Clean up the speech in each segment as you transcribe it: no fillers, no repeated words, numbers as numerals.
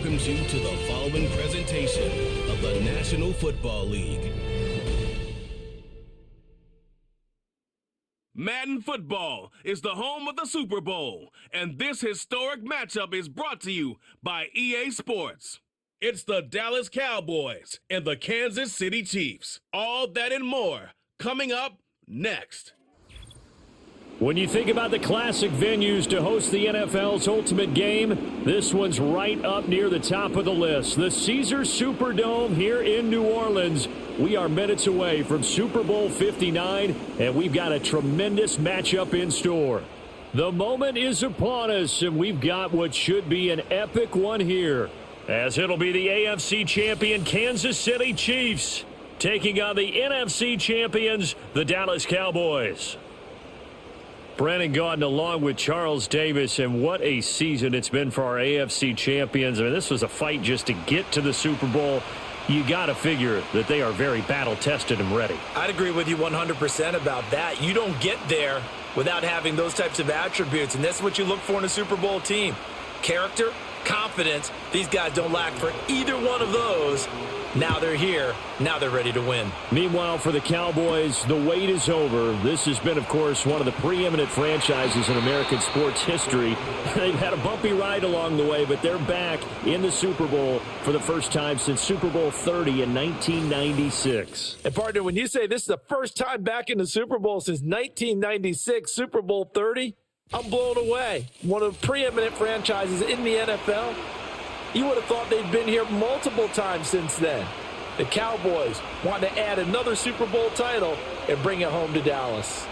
welcomes you to the following presentation of the National Football League. Madden Football is the home of the Super Bowl, and this historic matchup is brought to you by EA Sports. It's the Dallas Cowboys and the Kansas City Chiefs. All that and more coming up next. When you think about the classic venues to host the NFL's ultimate game, this one's right up near the top of the list. The Caesars Superdome here in New Orleans. We are minutes away from Super Bowl 59, and we've got a tremendous matchup in store. The moment is upon us, and we've got what should be an epic one here, as it'll be the AFC champion Kansas City Chiefs taking on the NFC champions, the Dallas Cowboys. Brandon Gaudin along with Charles Davis, and what a season it's been for our AFC champions. I mean, this was a fight just to get to the Super Bowl. You got to figure that they are very battle-tested and ready. I'd agree with you 100% about that. You don't get there without having those types of attributes, and that's what you look for in a Super Bowl team. Character, confidence. These guys don't lack for either one of those. Now they're here. Now they're ready to win. Meanwhile, for the Cowboys, the wait is over. This has been, of course, one of the preeminent franchises in American sports history. They've had a bumpy ride along the way, but they're back in the Super Bowl for the first time since Super Bowl 30 in 1996. And, partner, when you say this is the first time back in the Super Bowl since 1996, Super Bowl 30, I'm blown away. One of the preeminent franchises in the NFL. You would have thought they'd been here multiple times since then. The Cowboys want to add another Super Bowl title and bring it home to Dallas.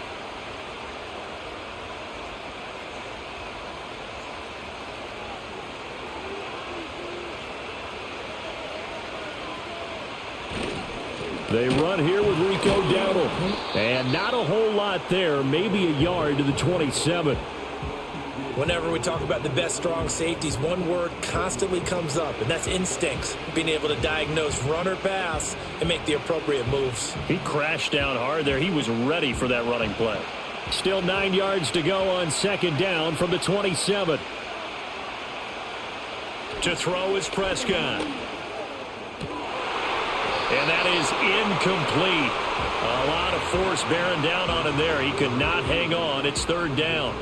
They run here with Rico Dowdle. And not a whole lot there, maybe a yard to the 27. Whenever we talk about the best strong safeties, one word constantly comes up, and that's instincts. Being able to diagnose run or pass and make the appropriate moves. He crashed down hard there. He was ready for that running play. Still 9 yards to go on second down from the 27. To throw is Prescott. And that is incomplete. A lot of force bearing down on him there. He could not hang on. It's third down.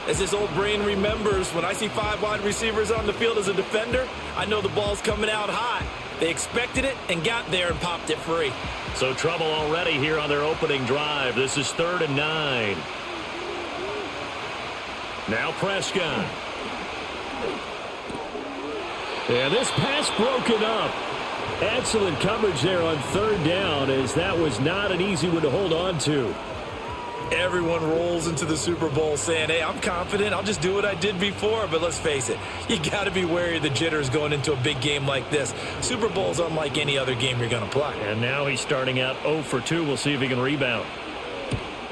As his old brain remembers, when I see 5 wide receivers on the field as a defender, I know the ball's coming out hot. They expected it and got there and popped it free. So trouble already here on their opening drive. This is 3rd and 9. Now Prescott. And this pass broken up. Excellent coverage there on 3rd down, as that was not an easy one to hold on to. Everyone rolls into the Super Bowl saying, hey, I'm confident. I'll just do what I did before. But let's face it, you got to be wary of the jitters going into a big game like this. Super Bowl's unlike any other game you're going to play. And now he's starting out 0 for 2. We'll see if he can rebound.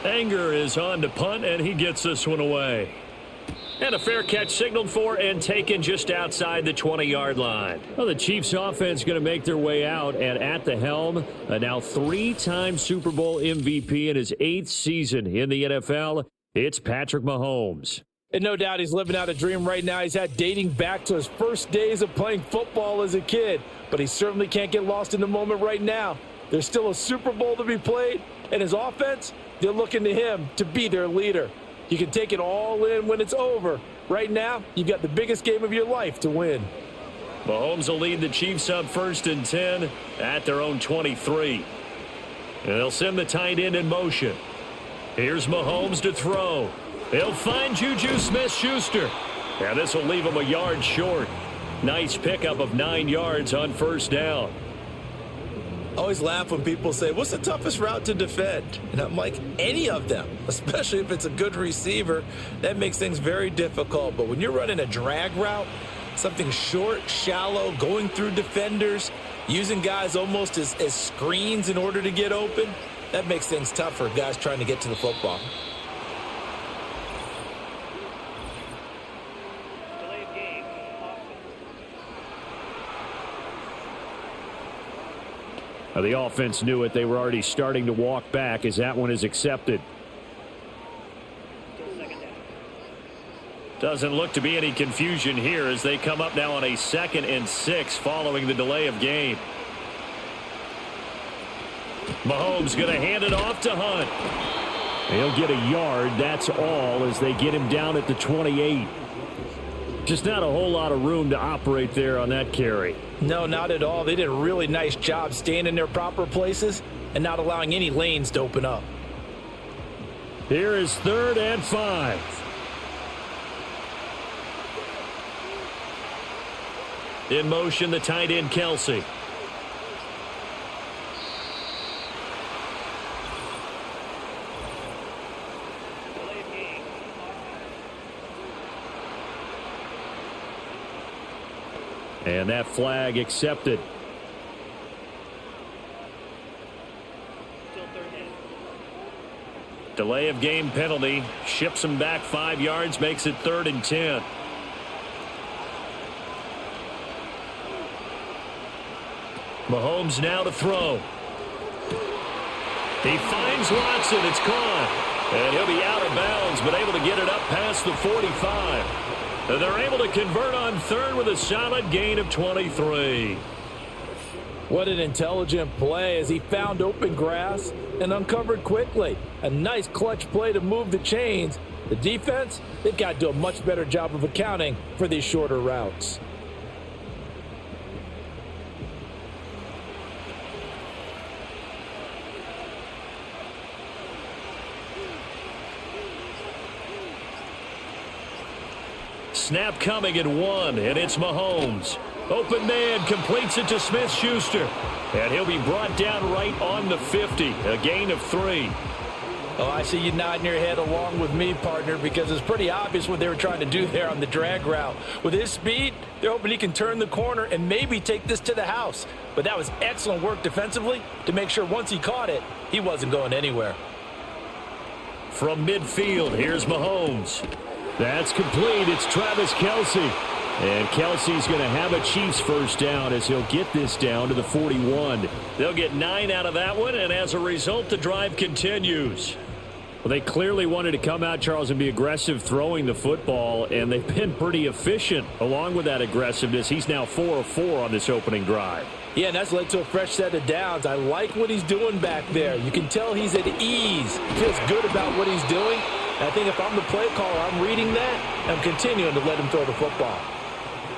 Anger is on to punt, and he gets this one away. And a fair catch signaled for and taken just outside the 20-yard line. Well, the Chiefs offense going to make their way out, and at the helm, a now 3-time Super Bowl MVP in his 8th season in the NFL, it's Patrick Mahomes. And no doubt he's living out a dream right now he's had dating back to his first days of playing football as a kid. But he certainly can't get lost in the moment right now. There's still a Super Bowl to be played, and his offense, they're looking to him to be their leader. You can take it all in when it's over. Right now, you've got the biggest game of your life to win. Mahomes will lead the Chiefs up 1st and 10 at their own 23. And they'll send the tight end in motion. Here's Mahomes to throw. He'll find Juju Smith-Schuster. And this will leave him a yard short. Nice pickup of 9 yards on 1st down. I always laugh when people say, what's the toughest route to defend? And I'm like, any of them, especially if it's a good receiver. That makes things very difficult. But when you're running a drag route, something short, shallow, going through defenders, using guys almost as screens in order to get open, that makes things tough for guys trying to get to the football. The offense knew it. They were already starting to walk back as that one is accepted. Doesn't look to be any confusion here as they come up now on a 2nd and 6 following the delay of game. Mahomes going to hand it off to Hunt. He'll get a yard, that's all, as they get him down at the 28. Just not a whole lot of room to operate there on that carry. No, not at all. They did a really nice job staying in their proper places and not allowing any lanes to open up. Here is 3rd and 5. In motion, the tight end, Kelsey. And that flag accepted. Delay of game penalty. Ships him back 5 yards. Makes it 3rd and 10. Mahomes now to throw. He finds Watson. It's caught. And he'll be out of bounds, but able to get it up past the 45. And they're able to convert on 3rd with a solid gain of 23. What an intelligent play as he found open grass and uncovered quickly. A nice clutch play to move the chains. The defense, they've got to do a much better job of accounting for these shorter routes. Snap coming at 1, and it's Mahomes. Open man completes it to Smith-Schuster. And he'll be brought down right on the 50. A gain of 3. Oh, I see you nodding your head along with me, partner, because it's pretty obvious what they were trying to do there on the drag route. With his speed, they're hoping he can turn the corner and maybe take this to the house. But that was excellent work defensively to make sure once he caught it, he wasn't going anywhere. From midfield, here's Mahomes. That's complete. It's Travis Kelce. And Kelsey's going to have a Chiefs first down as he'll get this down to the 41. They'll get 9 out of that one, and as a result, the drive continues. Well, they clearly wanted to come out, Charles, and be aggressive throwing the football, and they've been pretty efficient along with that aggressiveness. He's now 4 of 4 on this opening drive. Yeah, and that's led to a fresh set of downs. I like what he's doing back there. You can tell he's at ease. He feels good about what he's doing. I think if I'm the play caller, I'm reading that, and I'm continuing to let him throw the football.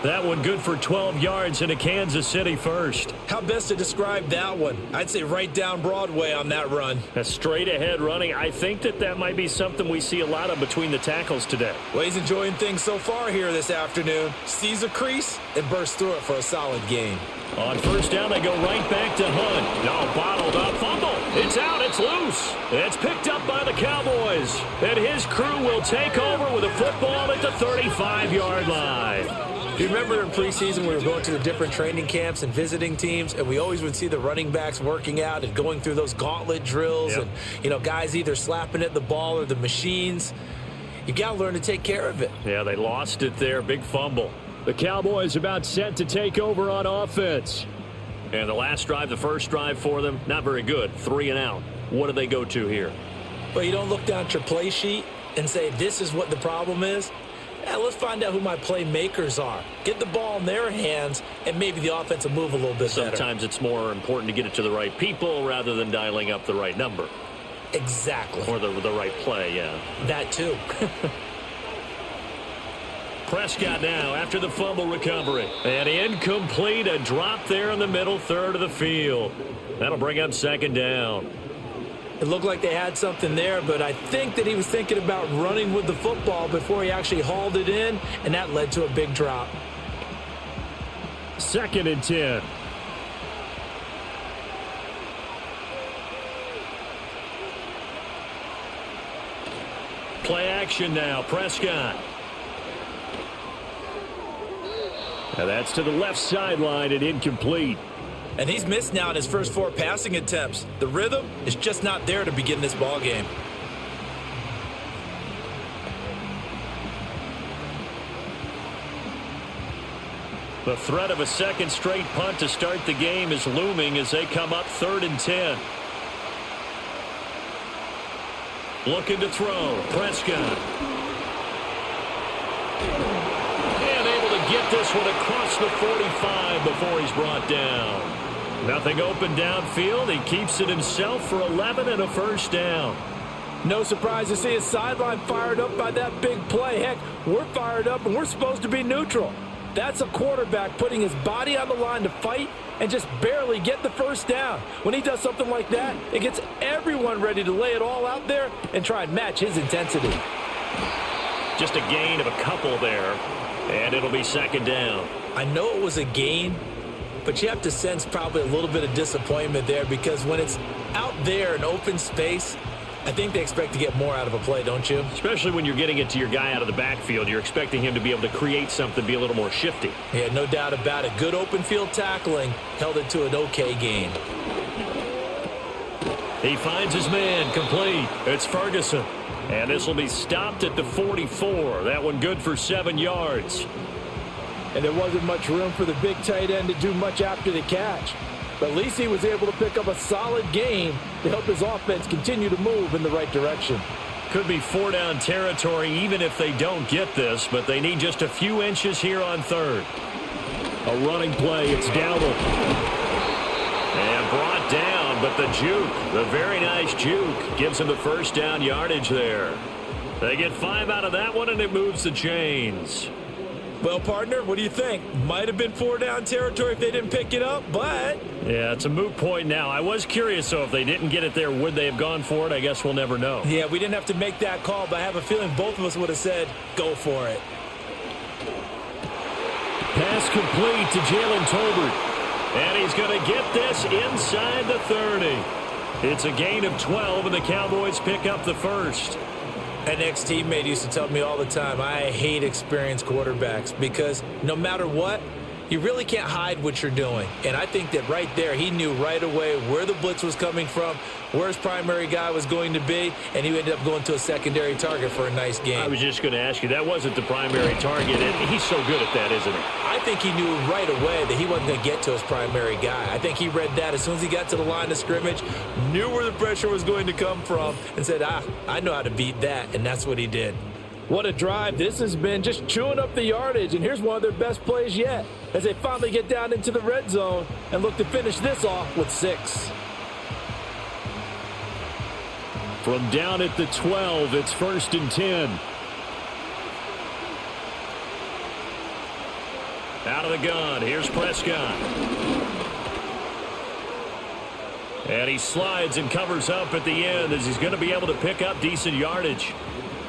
That one good for 12 yards and a Kansas City first. How best to describe that one? I'd say right down Broadway on that run. A straight ahead running. I think that might be something we see a lot of between the tackles today. Well, he's enjoying things so far here this afternoon. Sees a crease and bursts through it for a solid gain. On first down, they go right back to Hunt. No, bottled up, fumble. It's out, it's loose. It's picked up by the Cowboys. And his crew will take over with a football at the 35-yard line. You remember in preseason we were going to the different training camps and visiting teams, and we always would see the running backs working out and going through those gauntlet drills, yep. And, you know, guys either slapping at the ball or the machines. You got to learn to take care of it. Yeah, they lost it there. Big fumble. The Cowboys about set to take over on offense. And the last drive, the first drive for them, not very good. 3 and out. What do they go to here? Well, you don't look down at your play sheet and say, this is what the problem is. Yeah, let's find out who my playmakers are. Get the ball in their hands, and maybe the offense will move a little bit better. Sometimes it's more important to get it to the right people rather than dialing up the right number. Exactly. Or the right play, yeah. That too. Prescott now after the fumble recovery. And incomplete, a drop there in the middle third of the field. That'll bring up second down. It looked like they had something there, but I think that he was thinking about running with the football before he actually hauled it in, and that led to a big drop. 2nd and 10. Play action now, Prescott. Now that's to the left sideline and incomplete. And he's missed now in his first 4 passing attempts. The rhythm is just not there to begin this ball game. The threat of a second straight punt to start the game is looming as they come up 3rd and 10. Looking to throw. Prescott. And able to get this one across the 45 before he's brought down. Nothing open downfield. He keeps it himself for 11 and a first down. No surprise to see his sideline fired up by that big play. Heck, we're fired up and we're supposed to be neutral. That's a quarterback putting his body on the line to fight and just barely get the first down. When he does something like that, it gets everyone ready to lay it all out there and try and match his intensity. Just a gain of a couple there, and it'll be second down. I know it was a gain, but you have to sense probably a little bit of disappointment there, because when it's out there in open space, I think they expect to get more out of a play, don't you? Especially when you're getting it to your guy out of the backfield. You're expecting him to be able to create something, be a little more shifty. Yeah, no doubt about it. Good open field tackling held it to an okay gain. He finds his man, complete. It's Ferguson. And this will be stopped at the 44. That one good for 7 yards. And there wasn't much room for the big tight end to do much after the catch. But at least he was able to pick up a solid gain to help his offense continue to move in the right direction. Could be 4-down territory even if they don't get this, but they need just a few inches here on third. A running play, it's Dowdle. And brought down, but the juke, the very nice juke, gives him the first down yardage there. They get 5 out of that one, and it moves the chains. Well, partner, what do you think? Might have been 4-down territory if they didn't pick it up, but... Yeah, it's a moot point now. I was curious, though, if they didn't get it there, would they have gone for it? I guess we'll never know. Yeah, we didn't have to make that call, but I have a feeling both of us would have said, go for it. Pass complete to Jalen Tolbert. And he's going to get this inside the 30. It's a gain of 12, and the Cowboys pick up the first. An ex-teammate used to tell me all the time, I hate experienced quarterbacks because no matter what, you really can't hide what you're doing. And I think that right there, he knew right away where the blitz was coming from, where his primary guy was going to be, and he ended up going to a secondary target for a nice game. I was just going to ask you, that wasn't the primary target, and he's so good at that, isn't he? I think he knew right away that he wasn't going to get to his primary guy. I think he read that as soon as he got to the line of scrimmage, knew where the pressure was going to come from, and said, I know how to beat that, and that's what he did. What a drive this has been, just chewing up the yardage, and here's one of their best plays yet as they finally get down into the red zone and look to finish this off with 6. From down at the 12, it's 1st and 10. Out of the gun, here's Prescott. And he slides and covers up at the end as he's going to be able to pick up decent yardage.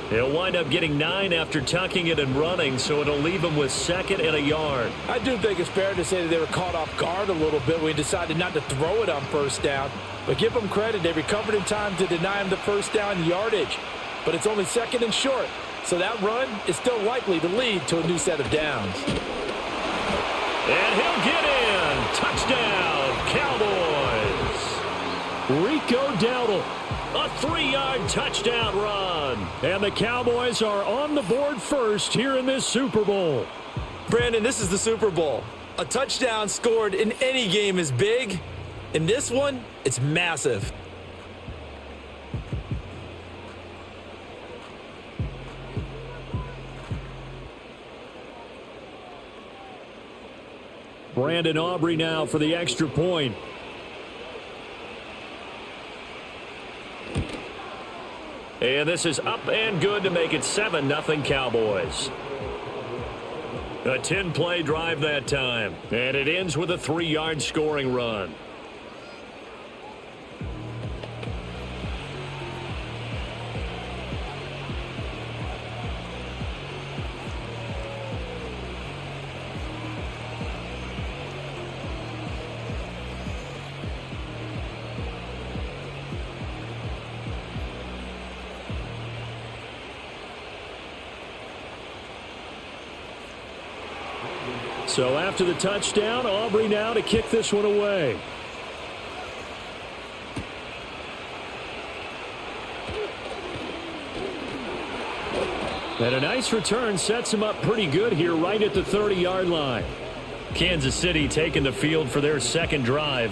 He'll wind up getting 9 after tucking it and running, so it'll leave him with 2nd and a yard. I do think it's fair to say that they were caught off guard a little bit when we decided not to throw it on 1st down. But give them credit, they recovered in time to deny him the 1st down yardage. But it's only 2nd and short, so that run is still likely to lead to a new set of downs. And he'll get in. Touchdown, Cowboys. Rico Dowdle. A 3-yard touchdown run. And the Cowboys are on the board first here in this Super Bowl. Brandon, this is the Super Bowl. A touchdown scored in any game is big. In this one, it's massive. Brandon Aubrey now for the extra point. And this is up and good to make it 7-0 Cowboys. A 10-play drive that time. And it ends with a 3-yard scoring run. So after the touchdown, Aubrey now to kick this one away. And a nice return sets him up pretty good here right at the 30-yard line. Kansas City taking the field for their second drive.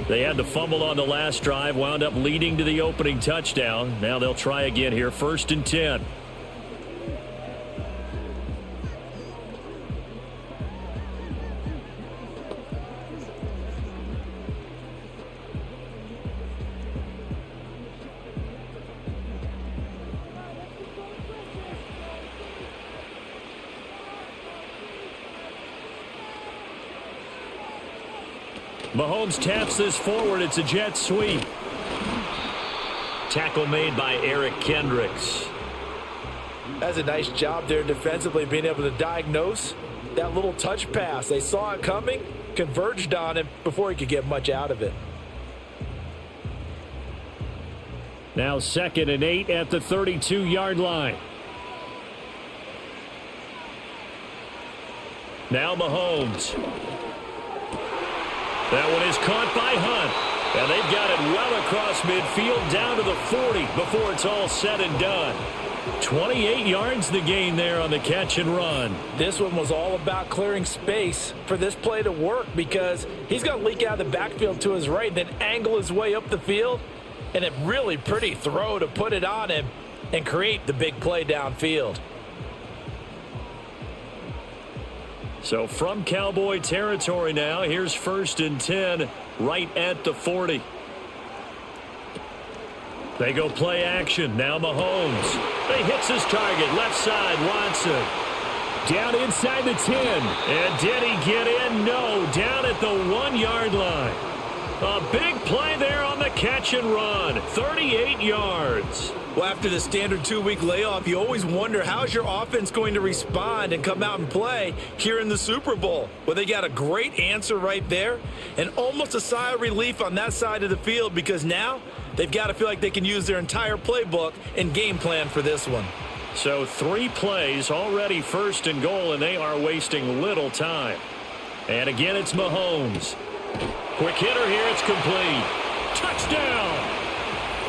They had the fumble on the last drive, wound up leading to the opening touchdown. Now they'll try again here, 1st and 10. Mahomes taps this forward. It's a jet sweep. Tackle made by Eric Kendricks. That's a nice job there defensively, being able to diagnose that little touch pass. They saw it coming, converged on him before he could get much out of it. Now 2nd and 8 at the 32-yard line. Now Mahomes. That one is caught by Hunt. And they've got it well across midfield down to the 40 before it's all said and done. 28 yards the gain there on the catch and run. This one was all about clearing space for this play to work, because he's going to leak out of the backfield to his right, then angle his way up the field. And a really pretty throw to put it on him and create the big play downfield. So from Cowboy territory now, here's 1st and 10 right at the 40. They go play action. Now Mahomes. He hits his target. Left side, Watson. Down inside the 10. And did he get in? No. Down at the 1-yard line. A big play there on the catch and run. 38 yards. Well, after the standard 2-week layoff, you always wonder, how's your offense going to respond and come out and play here in the Super Bowl? Well, they got a great answer right there, and almost a sigh of relief on that side of the field, because now they've got to feel like they can use their entire playbook and game plan for this one. So 3 plays, already 1st and goal, and they are wasting little time. And again, it's Mahomes. Quick hitter here, it's complete. Touchdown!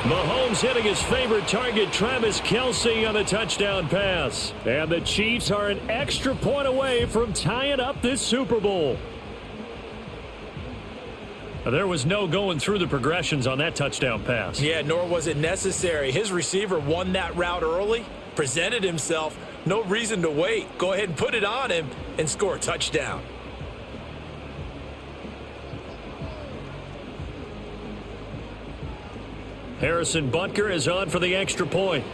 Mahomes hitting his favorite target, Travis Kelce, on the touchdown pass. And the Chiefs are an extra point away from tying up this Super Bowl. There was no going through the progressions on that touchdown pass. Yeah, nor was it necessary. His receiver won that route early, presented himself, no reason to wait. Go ahead and put it on him and score a touchdown. Harrison Butker is on for the extra point.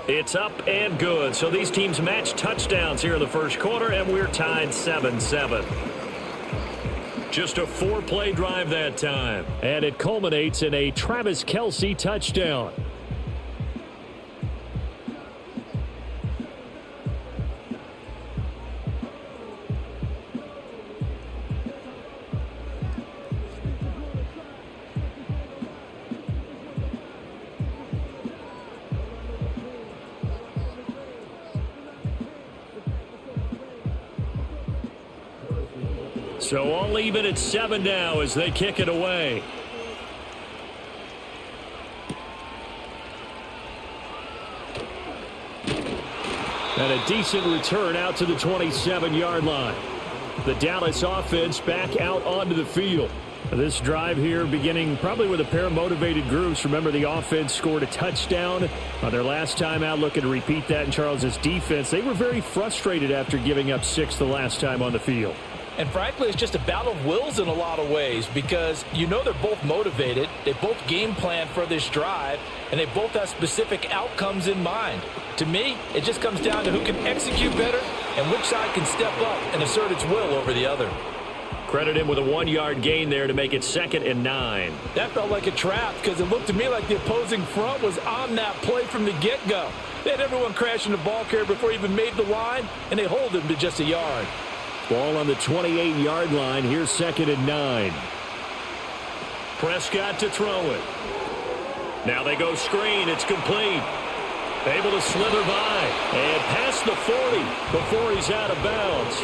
It's up and good. So these teams match touchdowns here in the first quarter, and we're tied 7-7. Just a 4-play drive that time. And it culminates in a Travis Kelce touchdown. So all even at 7 now as they kick it away. And a decent return out to the 27-yard line. The Dallas offense back out onto the field. This drive here beginning probably with a pair of motivated groups. Remember, the offense scored a touchdown on their last time out, looking to repeat that in Charles's defense. They were very frustrated after giving up 6 the last time on the field. And frankly, it's just a battle of wills in a lot of ways, because you know they're both motivated, they both game plan for this drive, and they both have specific outcomes in mind. To me, it just comes down to who can execute better and which side can step up and assert its will over the other. Credit him with a 1-yard gain there to make it 2nd and 9. That felt like a trap, because it looked to me like the opposing front was on that play from the get-go. They had everyone crashing the ball carrier before he even made the line, and they hold him to just a yard. Ball on the 28-yard line. Here's 2nd and 9. Prescott to throw it. Now they go screen. It's complete. Able to slither by and past the 40 before he's out of bounds.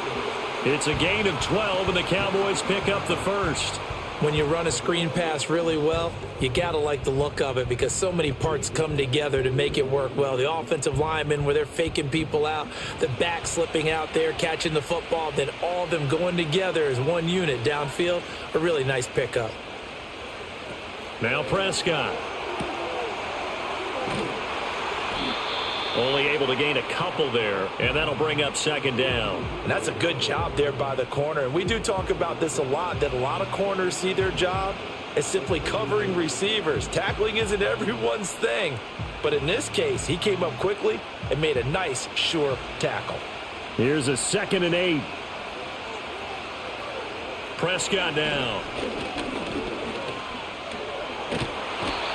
It's a gain of 12, and the Cowboys pick up the first. When you run a screen pass really well, you got to like the look of it, because so many parts come together to make it work well. The offensive linemen, where they're faking people out, the back slipping out there, catching the football, then all of them going together as one unit downfield. A really nice pickup. Now Prescott. Only able to gain a couple there, and that'll bring up 2nd down. And that's a good job there by the corner. And we do talk about this a lot, that a lot of corners see their job as simply covering receivers. Tackling isn't everyone's thing. But in this case, he came up quickly and made a nice, sure tackle. Here's a 2nd and 8. Prescott now.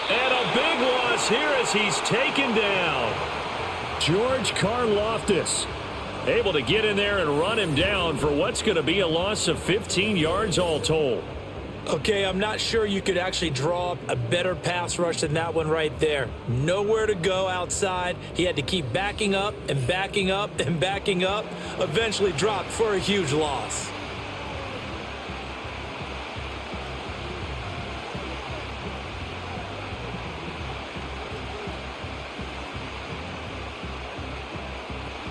And a big loss here as he's taken down. George Karlaftis able to get in there and run him down for what's going to be a loss of 15 yards all told. Okay, I'm not sure you could actually draw up a better pass rush than that one right there. Nowhere to go outside. He had to keep backing up and backing up and backing up. Eventually dropped for a huge loss.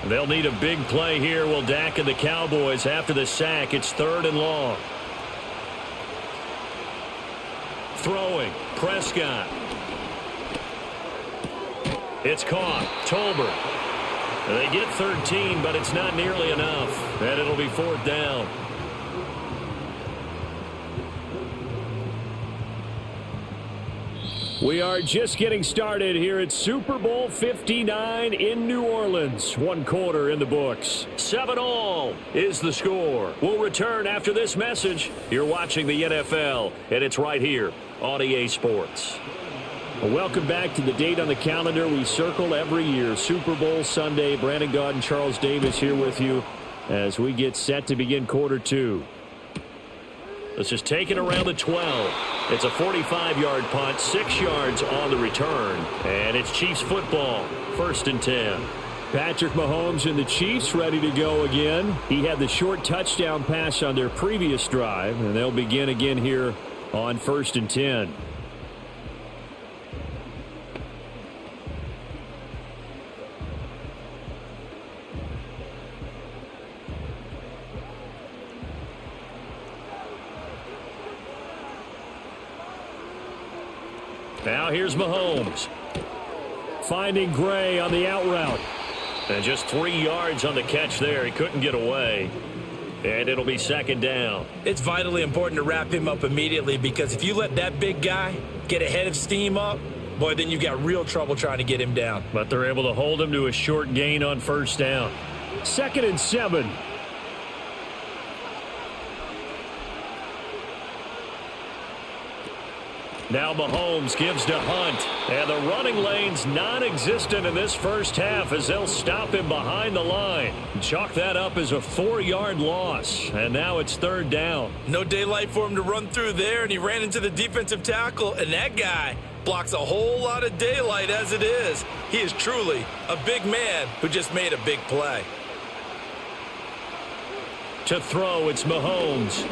They'll need a big play here, will Dak and the Cowboys after the sack. It's 3rd and long. Throwing, Prescott. It's caught, Tolbert. They get 13, but it's not nearly enough, and it'll be 4th down. We are just getting started here at Super Bowl 59 in New Orleans. 1 quarter in the books. 7-all is the score. We'll return after this message. You're watching the NFL, and it's right here on EA Sports. Well, welcome back to the date on the calendar we circle every year. Super Bowl Sunday. Brandon Gaud and Charles Davis here with you as we get set to begin quarter 2. This is taken around the 12. It's a 45-yard punt, 6 yards on the return, and it's Chiefs football, 1st and 10. Patrick Mahomes and the Chiefs ready to go again. He had the short touchdown pass on their previous drive, and they'll begin again here on 1st and 10. Now here's Mahomes. Finding Gray on the out route. And just 3 yards on the catch there. He couldn't get away. And it'll be 2nd down. It's vitally important to wrap him up immediately because if you let that big guy get a head of steam up, boy, then you've got real trouble trying to get him down. But they're able to hold him to a short gain on 1st down. 2nd and 7. Now Mahomes gives to Hunt. And the running lane's non-existent in this first half as they'll stop him behind the line. Chalk that up as a 4-yard loss. And now it's 3rd down. No daylight for him to run through there, and he ran into the defensive tackle, and that guy blocks a whole lot of daylight as it is. He is truly a big man who just made a big play. To throw, it's Mahomes.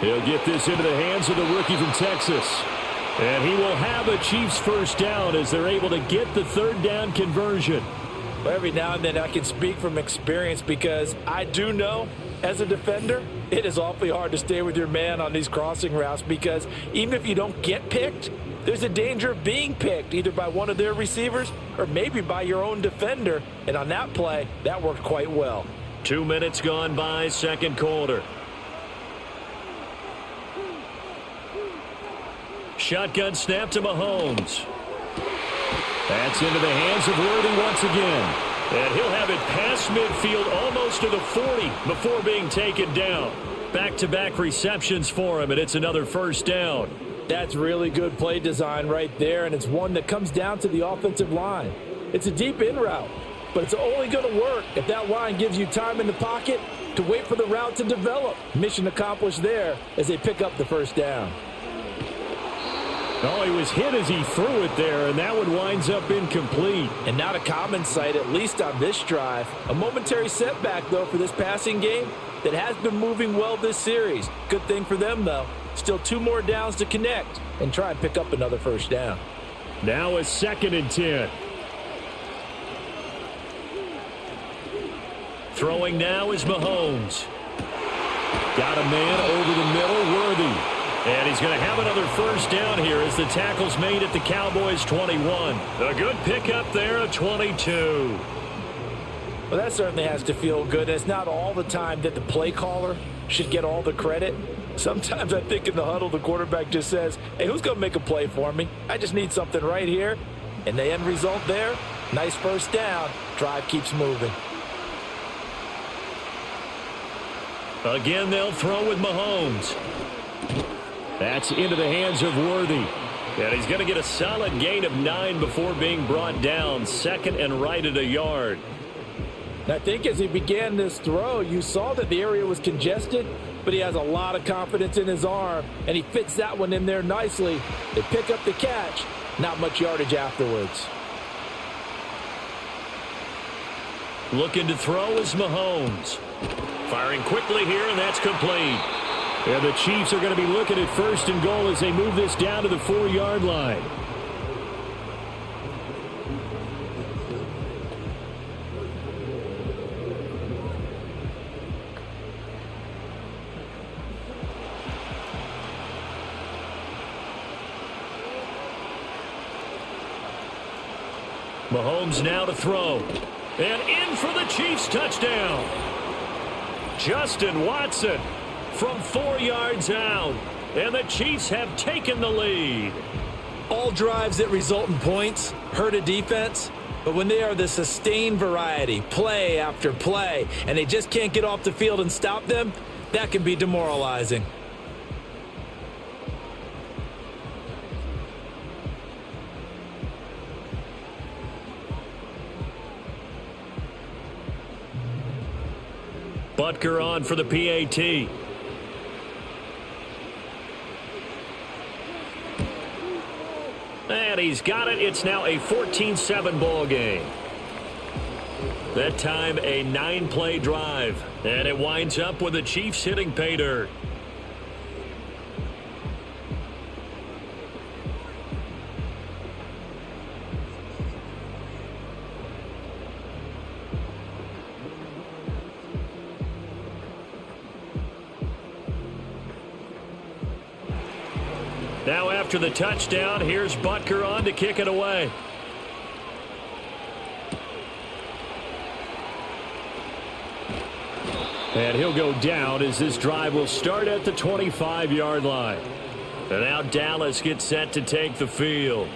He'll get this into the hands of the rookie from Texas. And he will have a Chiefs 1st down as they're able to get the 3rd down conversion. Well, every now and then I can speak from experience because I do know as a defender, it is awfully hard to stay with your man on these crossing routes because even if you don't get picked, there's a danger of being picked either by one of their receivers or maybe by your own defender. And on that play, that worked quite well. 2 minutes gone by, 2nd quarter. Shotgun snap to Mahomes. That's into the hands of Worthy once again. And he'll have it past midfield almost to the 40 before being taken down. Back-to-back receptions for him, and it's another 1st down. That's really good play design right there, and it's one that comes down to the offensive line. It's a deep in route, but it's only going to work if that line gives you time in the pocket to wait for the route to develop. Mission accomplished there as they pick up the 1st down. Oh, he was hit as he threw it there, and that one winds up incomplete. And not a common sight, at least on this drive. A momentary setback, though, for this passing game that has been moving well this series. Good thing for them, though. Still 2 more downs to connect and try and pick up another 1st down. Now a 2nd and 10. Throwing now is Mahomes. Got a man over the middle, Worthy. And he's going to have another 1st down here as the tackle's made at the Cowboys 21. A good pickup there at 22. Well, that certainly has to feel good. It's not all the time that the play caller should get all the credit. Sometimes I think in the huddle, the quarterback just says, hey, who's going to make a play for me? I just need something right here. And the end result there, nice 1st down. Drive keeps moving. Again, they'll throw with Mahomes. That's into the hands of Worthy. And he's going to get a solid gain of 9 before being brought down. Second and right at a yard. I think as he began this throw, you saw that the area was congested, but he has a lot of confidence in his arm, and he fits that one in there nicely. They pick up the catch, not much yardage afterwards. Looking to throw is Mahomes. Firing quickly here, and that's complete. And the Chiefs are going to be looking at first and goal as they move this down to the 4-yard line. Mahomes now to throw. And in for the Chiefs touchdown. Justin Watson from 4 yards out. And the Chiefs have taken the lead. All drives that result in points hurt a defense, but when they are the sustained variety, play after play, and they just can't get off the field and stop them, that can be demoralizing. Butker on for the PAT. And he's got it. It's now a 14-7 ball game. That time a 9-play drive. And it winds up with the Chiefs hitting pay dirt. Now after the touchdown, here's Butker on to kick it away. And he'll go down as this drive will start at the 25-yard line. And now Dallas gets set to take the field.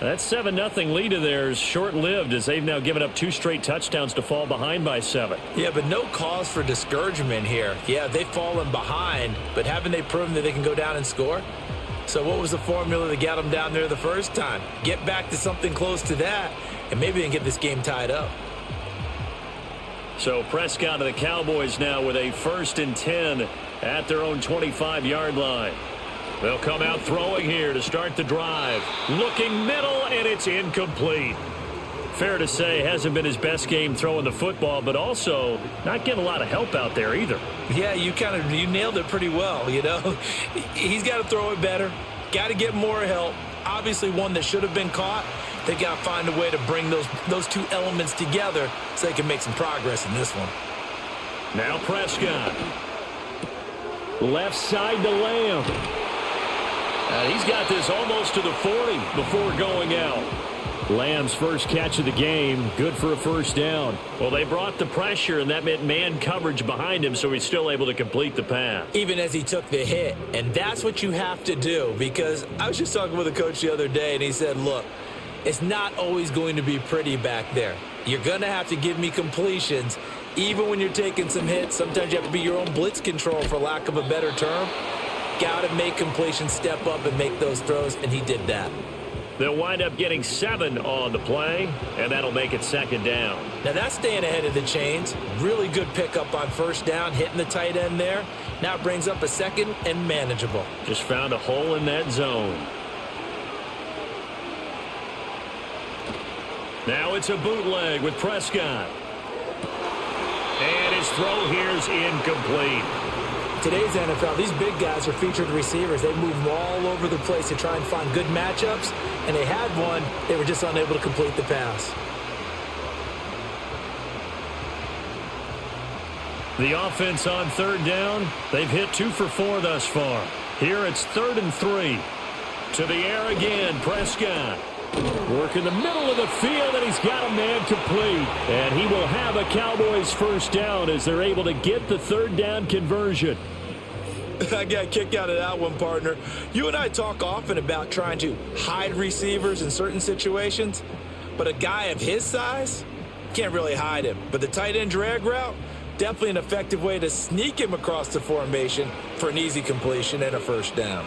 That 7-0 lead of theirs short-lived as they've now given up 2 straight touchdowns to fall behind by 7. Yeah, but no cause for discouragement here. Yeah, they've fallen behind, but haven't they proven that they can go down and score? So what was the formula that got them down there the first time? Get back to something close to that, and maybe they can get this game tied up. So Prescott of the Cowboys now with a 1st and 10 at their own 25-yard line. They'll come out throwing here to start the drive. Looking middle, and it's incomplete. Fair to say, hasn't been his best game throwing the football, but also not getting a lot of help out there either. Yeah, you nailed it pretty well, you know. He's got to throw it better, got to get more help. Obviously one that should have been caught. They got to find a way to bring those 2 elements together so they can make some progress in this one. Now Prescott. Left side to Lamb. He's got this almost to the 40 before going out. Lamb's first catch of the game, good for a 1st down. Well, they brought the pressure, and that meant man coverage behind him, so he's still able to complete the pass. Even as he took the hit, and that's what you have to do, because I was just talking with a coach the other day, and he said, look, it's not always going to be pretty back there. You're going to have to give me completions, even when you're taking some hits. Sometimes you have to be your own blitz control, for lack of a better term. Got to make completions, step up, and make those throws, and he did that. They'll wind up getting 7 on the play, and that'll make it 2nd down. Now that's staying ahead of the chains. Really good pickup on 1st down, hitting the tight end there. Now it brings up a 2nd and manageable. Just found a hole in that zone. Now it's a bootleg with Prescott. And his throw here's incomplete. Today's NFL, these big guys are featured receivers. They move all over the place to try and find good matchups, and they had one. They were just unable to complete the pass. The offense on 3rd down, they've hit 2 for 4 thus far. Here it's 3rd and 3. To the air again, Prescott. Work in the middle of the field, and he's got a man complete. And he will have a Cowboys 1st down as they're able to get the 3rd down conversion. I got a kick out of that one, partner. You and I talk often about trying to hide receivers in certain situations, but a guy of his size can't really hide him. But the tight end drag route, Definitely an effective way to sneak him across the formation for an easy completion and a first down.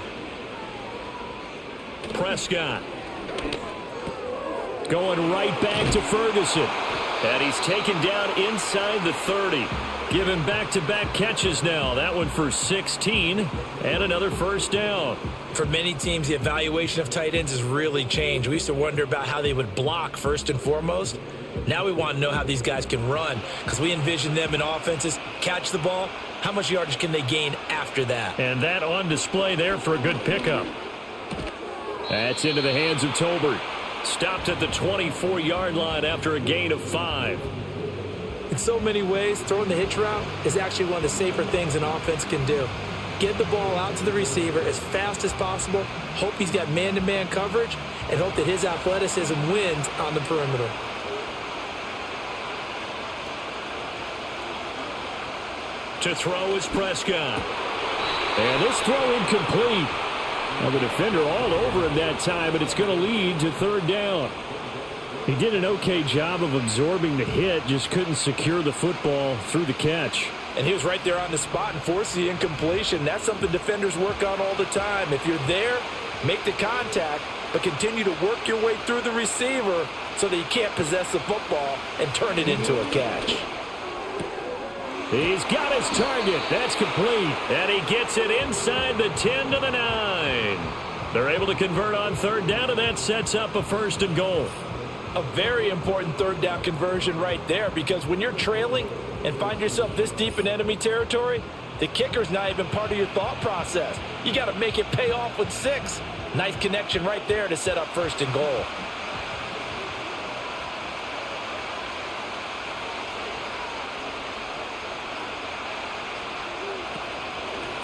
Prescott going right back to Ferguson. And he's taken down inside the 30. Given back-to-back catches now. That one for 16 and another first down. For many teams, the evaluation of tight ends has really changed. We used to wonder about how they would block first and foremost. Now we want to know how these guys can run because we envision them in offenses catch the ball. How much yardage can they gain after that? And that on display there for a good pickup. That's into the hands of Tolbert. Stopped at the 24-yard line after a gain of 5. In so many ways, throwing the hitch route is actually one of the safer things an offense can do. Get the ball out to the receiver as fast as possible, hope he's got man-to-man coverage, and hope that his athleticism wins on the perimeter. To throw is Prescott. And this throw incomplete. Now the defender all over him that time, but it's going to lead to third down. He did an okay job of absorbing the hit, just couldn't secure the football through the catch. And he was right there on the spot and forced the incompletion. That's something defenders work on all the time. If you're there, make the contact, but continue to work your way through the receiver so that you can't possess the football and turn it into a catch. He's got his target. That's complete. And he gets it inside the 10 to the 9. They're able to convert on third down, and that sets up a first and goal. A very important third down conversion right there, because when you're trailing and find yourself this deep in enemy territory, the kicker's not even part of your thought process. You got to make it pay off with 6. Nice connection right there to set up first and goal.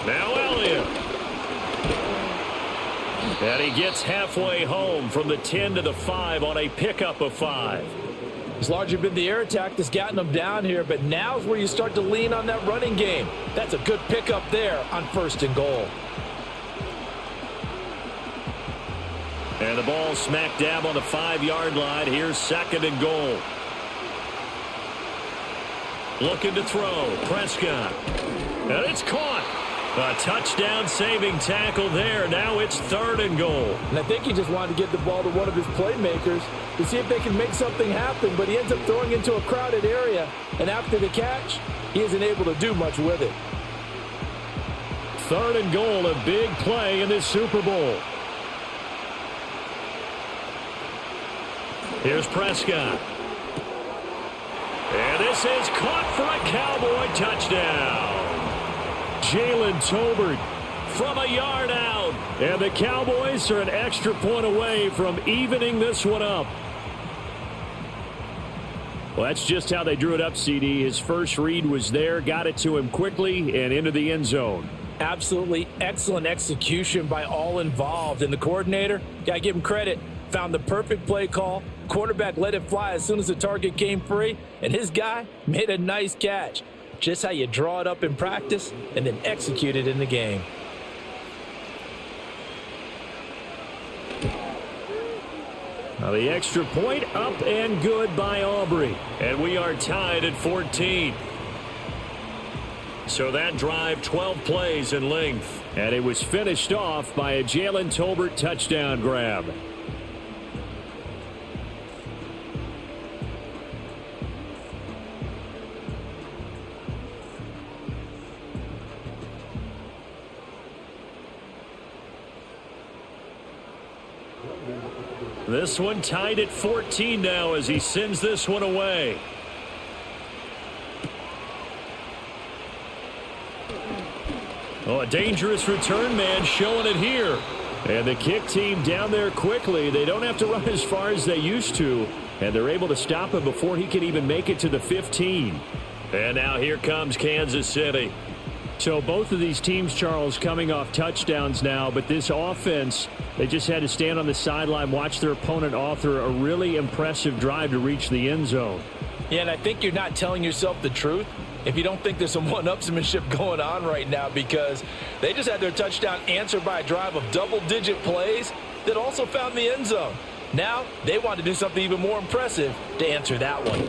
Now Elliott. And he gets halfway home from the 10 to the 5 on a pickup of 5. It's largely been the air attack that's gotten them down here, but now's where you start to lean on that running game. That's a good pickup there on first and goal. And the ball smack dab on the 5-yard line. Here's second and goal. Looking to throw. Prescott. And it's caught. A touchdown-saving tackle there. Now it's third and goal. And I think he just wanted to get the ball to one of his playmakers to see if they can make something happen, but he ends up throwing into a crowded area, and after the catch, he isn't able to do much with it. Third and goal, a big play in this Super Bowl. Here's Prescott. And this is caught for a Cowboy touchdown. Jalen Tolbert from a yard out. And the Cowboys are an extra point away from evening this one up. Well, that's just how they drew it up, CD. His first read was there, got it to him quickly, and into the end zone. Absolutely excellent execution by all involved. And the coordinator, got to give him credit, found the perfect play call. Quarterback let it fly as soon as the target came free, and his guy made a nice catch. Just how you draw it up in practice and then execute it in the game. Now the extra point up and good by Aubrey. And we are tied at 14. So that drive, 12 plays in length. And it was finished off by a Jalen Tolbert touchdown grab. This one tied at 14 now as he sends this one away. Oh, a dangerous return man showing it here. And the kick team down there quickly. They don't have to run as far as they used to. And they're able to stop him before he can even make it to the 15. And now here comes Kansas City. So both of these teams, Charles, coming off touchdowns now, but this offense, they just had to stand on the sideline, watch their opponent author a really impressive drive to reach the end zone. Yeah, and I think you're not telling yourself the truth if you don't think there's some one-upsmanship going on right now, because they just had their touchdown answered by a drive of double-digit plays that also found the end zone. Now they want to do something even more impressive to answer that one.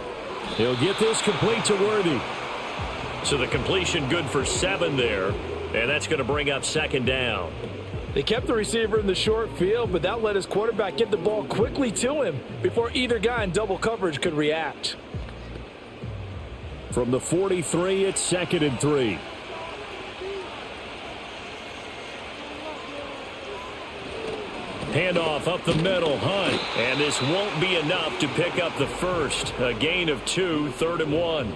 He'll get this complete to Worthy. So the completion good for 7 there, and that's going to bring up second down. They kept the receiver in the short field, but that let his quarterback get the ball quickly to him before either guy in double coverage could react. From the 43, it's 2nd and 3. Handoff up the middle, Hunt. And this won't be enough to pick up the first. A gain of 2, 3rd and 1.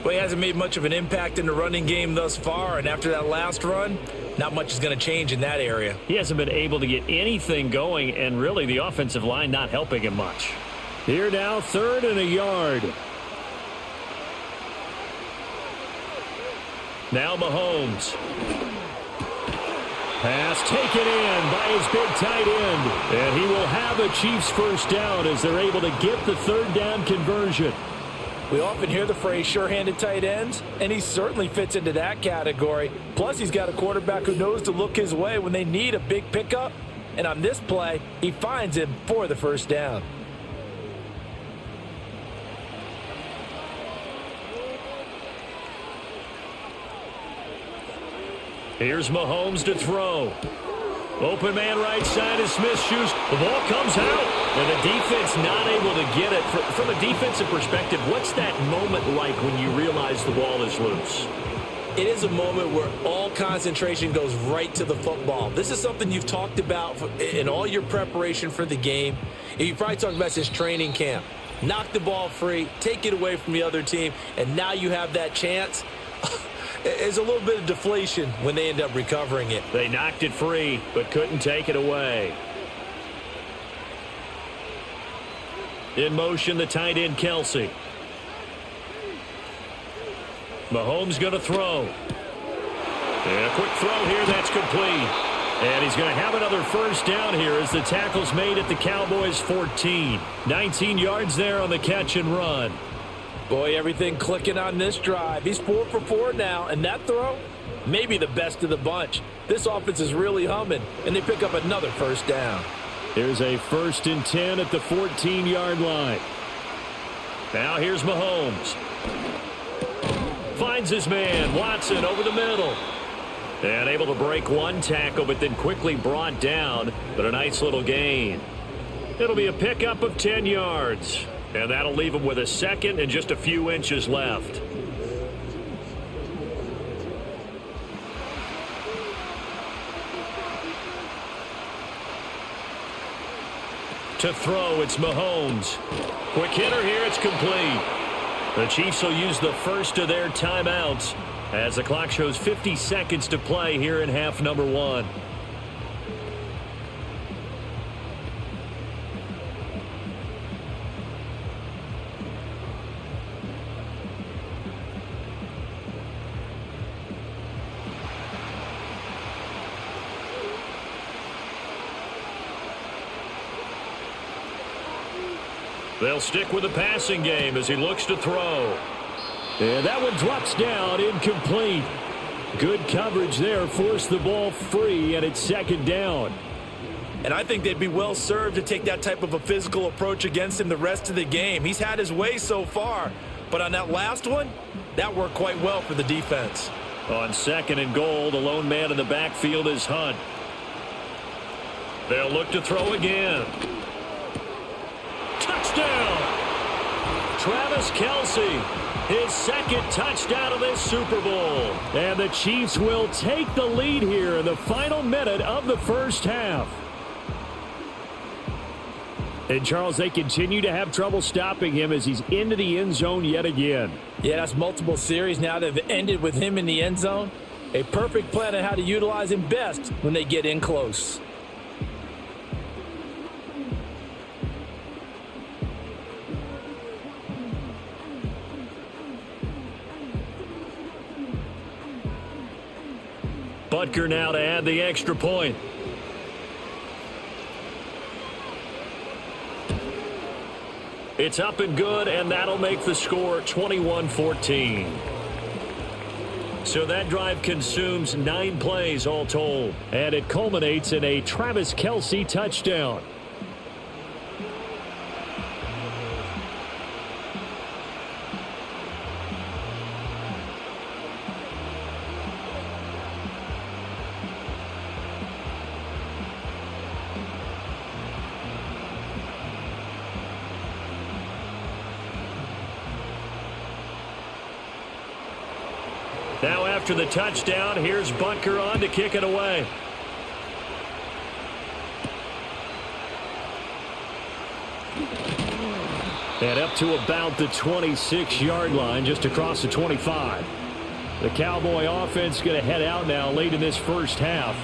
Well, he hasn't made much of an impact in the running game thus far, and after that last run, not much is going to change in that area. He hasn't been able to get anything going, and really the offensive line not helping him much. Here now, 3rd and a yard. Now Mahomes. Pass taken in by his big tight end. And he will have a Chiefs first down as they're able to get the 3rd down conversion. We often hear the phrase sure-handed tight ends, and he certainly fits into that category. Plus, he's got a quarterback who knows to look his way when they need a big pickup. And on this play, he finds him for the first down. Here's Mahomes to throw. Open man right side is Smith-Schuster. The ball comes out, and the defense not able to get it. From a defensive perspective, what's that moment like when you realize the ball is loose? It is a moment where all concentration goes right to the football. This is something you've talked about in all your preparation for the game. You probably talked about since training camp. Knock the ball free, take it away from the other team, and now you have that chance. There's a little bit of deflation when they end up recovering it. They knocked it free, but couldn't take it away. In motion, the tight end, Kelsey. Mahomes going to throw. And a quick throw here, that's complete. And he's going to have another first down here as the tackle's made at the Cowboys 14. 19 yards there on the catch and run. Boy, everything clicking on this drive. He's 4 for 4 now, and that throw, maybe the best of the bunch. This offense is really humming, and they pick up another first down. Here's a 1st and 10 at the 14-yard line. Now here's Mahomes. Finds his man, Watson, over the middle. And able to break one tackle, but then quickly brought down, but a nice little gain. It'll be a pickup of 10 yards. And that'll leave him with a 2nd and just a few inches left. To throw, it's Mahomes. Quick hitter here, it's complete. The Chiefs will use the first of their timeouts as the clock shows 50 seconds to play here in half number 1. They'll stick with the passing game as he looks to throw. And that one drops down, incomplete. Good coverage there, forced the ball free, and it's 2nd down. And I think they'd be well served to take that type of a physical approach against him the rest of the game. He's had his way so far, but on that last one, that worked quite well for the defense. On 2nd and goal, the lone man in the backfield is Hunt. They'll look to throw again. Touchdown! Travis Kelce, his 2nd touchdown of this Super Bowl. And the Chiefs will take the lead here in the final minute of the first half. And, Charles, they continue to have trouble stopping him as he's into the end zone yet again. Yeah, that's multiple series now that have ended with him in the end zone. A perfect plan on how to utilize him best when they get in close. Butker now to add the extra point. It's up and good, and that'll make the score 21-14. So that drive consumes 9 plays all told, and it culminates in a Travis Kelce touchdown. Now after the touchdown, here's Butker on to kick it away. And up to about the 26-yard line, just across the 25. The Cowboy offense going to head out now late in this first half.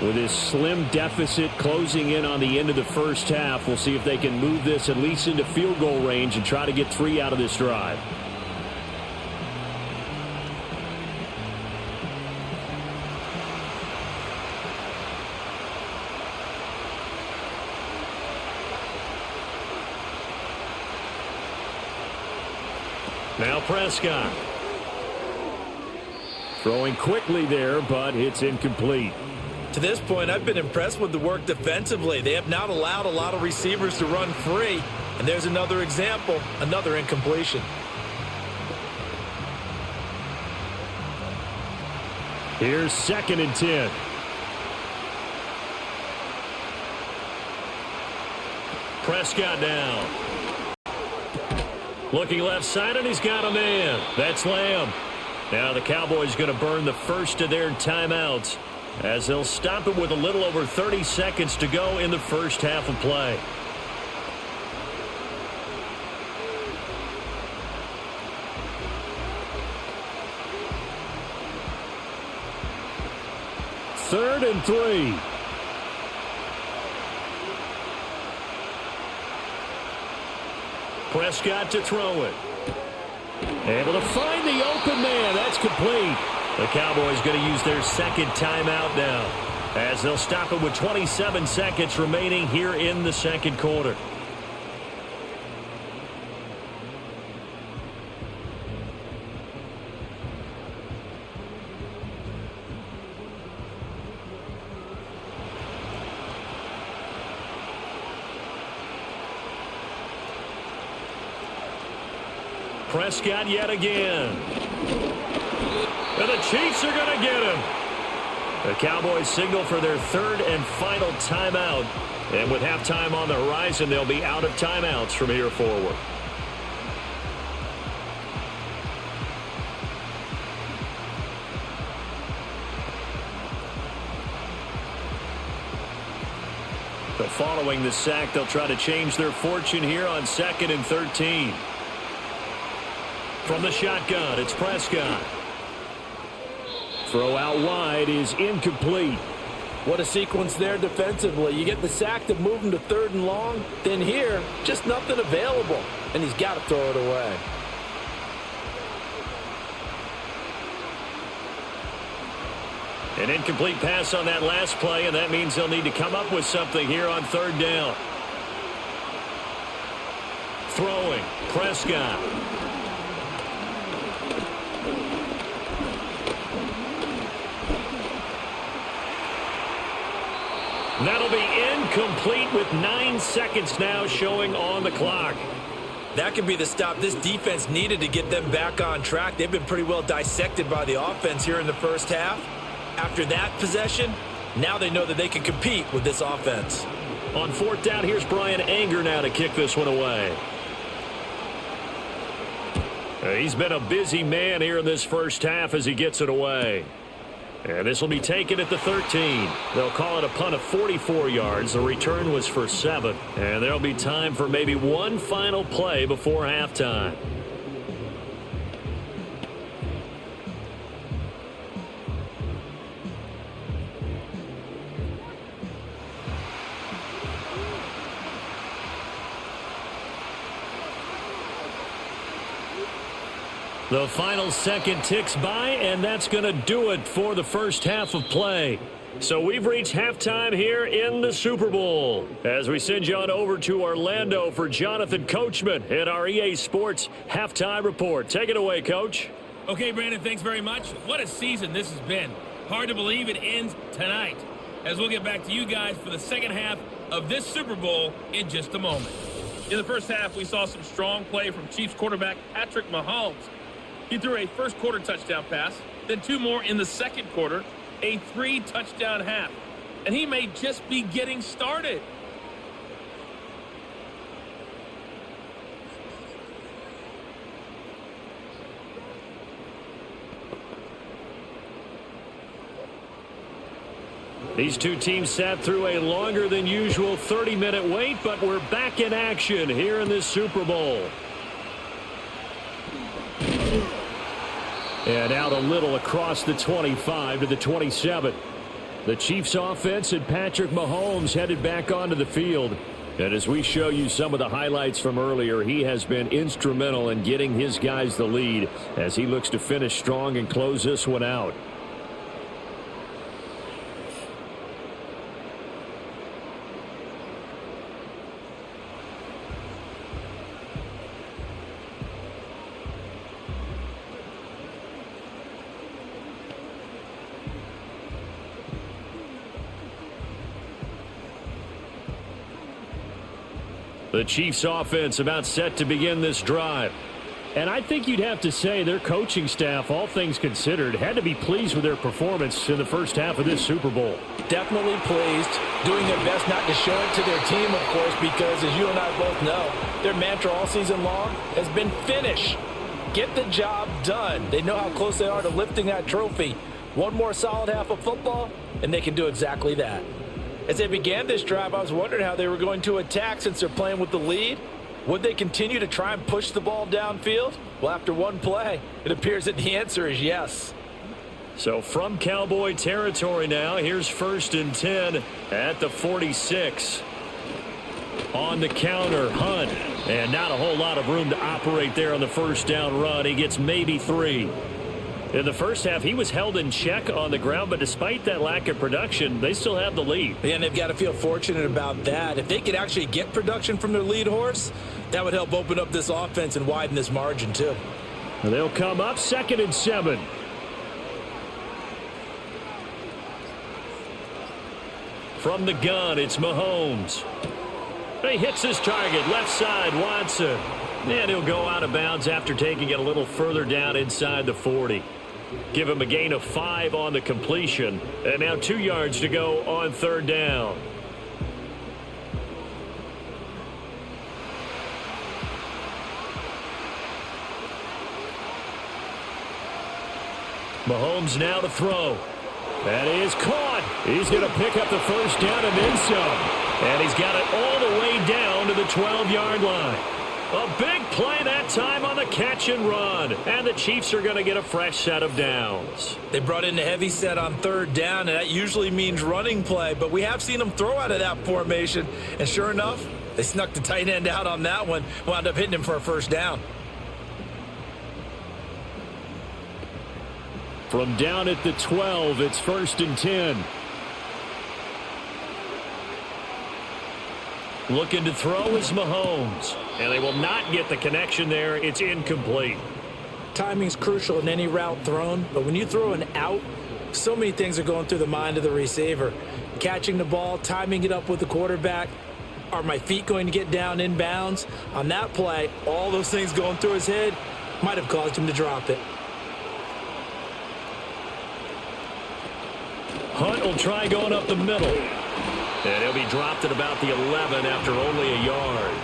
With this slim deficit closing in on the end of the first half, we'll see if they can move this at least into field goal range and try to get 3 out of this drive. Now Prescott. Throwing quickly there, but it's incomplete. To this point, I've been impressed with the work defensively. They have not allowed a lot of receivers to run free. And there's another example, another incompletion. Here's 2nd and 10. Prescott down. Looking left side, and he's got a man. That's Lamb. Now the Cowboys going to burn the first of their timeouts as they'll stop it with a little over 30 seconds to go in the first half of play. Third and 3. Prescott to throw it. Able to find the open man. That's complete. The Cowboys going to use their second timeout now as they'll stop it with 27 seconds remaining here in the second quarter. Prescott yet again. And the Chiefs are going to get him. The Cowboys signal for their third and final timeout. And with halftime on the horizon, they'll be out of timeouts from here forward. So following the sack, they'll try to change their fortune here on 2nd and 13. From the shotgun, it's Prescott. Throw out wide is incomplete. What a sequence there defensively. You get the sack to move him to 3rd and long. Then here, just nothing available. And he's got to throw it away. An incomplete pass on that last play, and that means they'll need to come up with something here on 3rd down. Throwing, Prescott. That'll be incomplete with 9 seconds now showing on the clock. That could be the stop this defense needed to get them back on track. They've been pretty well dissected by the offense here in the first half. After that possession, now they know that they can compete with this offense. On 4th down, here's Brian Anger now to kick this one away. He's been a busy man here in this first half as he gets it away. And this will be taken at the 13. They'll call it a punt of 44 yards. The return was for 7. And there'll be time for maybe one final play before halftime. The final second ticks by, and that's going to do it for the first half of play. So we've reached halftime here in the Super Bowl. As we send you on over to Orlando for Jonathan Coachman in our EA Sports Halftime Report. Take it away, Coach. Okay, Brandon, thanks very much. What a season this has been. Hard to believe it ends tonight. As we'll get back to you guys for the second half of this Super Bowl in just a moment. In the first half, we saw some strong play from Chiefs quarterback Patrick Mahomes. He threw a first-quarter touchdown pass, then 2 more in the second quarter, a 3-touchdown half. And he may just be getting started. These two teams sat through a longer than usual 30-minute wait, but we're back in action here in this Super Bowl. And out a little across the 25 to the 27. The Chiefs offense and Patrick Mahomes headed back onto the field. And as we show you some of the highlights from earlier, he has been instrumental in getting his guys the lead as he looks to finish strong and close this one out. The Chiefs offense about set to begin this drive. And I think you'd have to say their coaching staff, all things considered, had to be pleased with their performance in the first half of this Super Bowl. Definitely pleased, doing their best not to show it to their team, of course, because as you and I both know, their mantra all season long has been finish. Get the job done. They know how close they are to lifting that trophy. One more solid half of football, and they can do exactly that. As they began this drive, I was wondering how they were going to attack since they're playing with the lead. Would they continue to try and push the ball downfield? Well, after one play, it appears that the answer is yes. So from Cowboy territory now, here's 1st and 10 at the 46. On the counter, Hunt. And not a whole lot of room to operate there on the first down run. He gets maybe 3. In the first half, he was held in check on the ground, but despite that lack of production, they still have the lead. And they've got to feel fortunate about that. If they could actually get production from their lead horse, that would help open up this offense and widen this margin, too. And they'll come up 2nd and 7. From the gun, it's Mahomes. He hits his target, left side, Watson. And he'll go out of bounds after taking it a little further down inside the 40. Give him a gain of 5 on the completion. And now 2 yards to go on 3rd down. Mahomes now to throw. That is caught. He's going to pick up the first down and then some. And he's got it all the way down to the 12-yard line. A big play that time on the catch and run. And the Chiefs are going to get a fresh set of downs. They brought in a heavy set on 3rd down, and that usually means running play. But we have seen them throw out of that formation. And sure enough, they snuck the tight end out on that one. Wound up hitting him for a first down. From down at the 12, it's 1st and 10. Looking to throw is Mahomes. And they will not get the connection there. It's incomplete. Timing's crucial in any route thrown, but when you throw an out, so many things are going through the mind of the receiver. Catching the ball, timing it up with the quarterback. Are my feet going to get down in bounds? On that play, all those things going through his head might have caused him to drop it. Hunt will try going up the middle. And he'll be dropped at about the 11 after only a yard.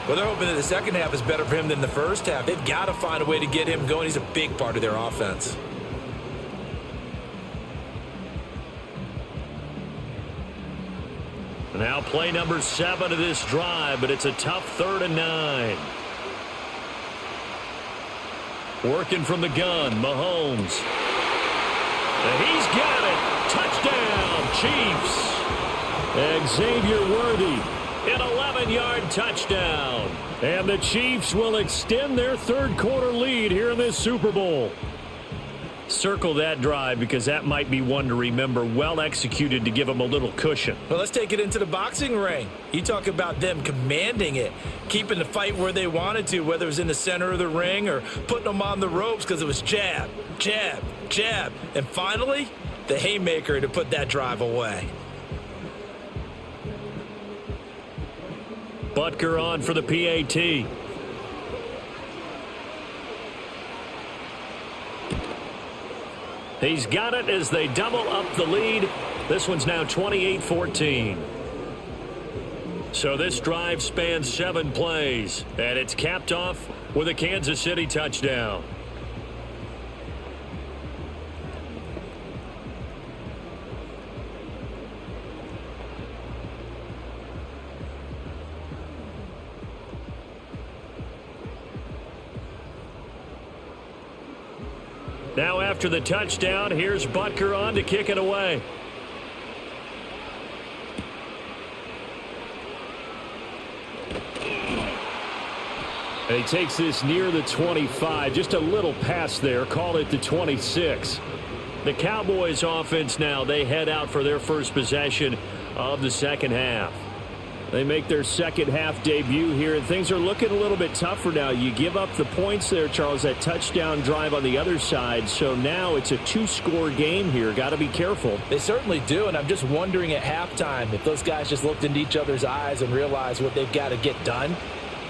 Well, they're hoping that the second half is better for him than the first half. They've got to find a way to get him going. He's a big part of their offense. Now play number 7 of this drive, but it's a tough 3rd and 9. Working from the gun, Mahomes. And he's got it. Touchdown, Chiefs. Xavier Worthy, an 11-yard touchdown. And the Chiefs will extend their 3rd quarter lead here in this Super Bowl. Circle that drive because that might be one to remember. Well executed to give them a little cushion. Well, let's take it into the boxing ring. You talk about them commanding it, keeping the fight where they wanted to, whether it was in the center of the ring or putting them on the ropes because it was jab, jab, jab. And finally, the haymaker to put that drive away. Butker on for the PAT. He's got it as they double up the lead. This one's now 28-14. So this drive spans 7 plays, and it's capped off with a Kansas City touchdown. Now after the touchdown, here's Butker on to kick it away. And he takes this near the 25. Just a little pass there. Call it the 26. The Cowboys offense now, they head out for their first possession of the second half. They make their second half debut here, and things are looking a little bit tougher now. You give up the points there, Charles, that touchdown drive on the other side. So now it's a two-score game here. Got to be careful. They certainly do, and I'm just wondering at halftime if those guys just looked into each other's eyes and realized what they've got to get done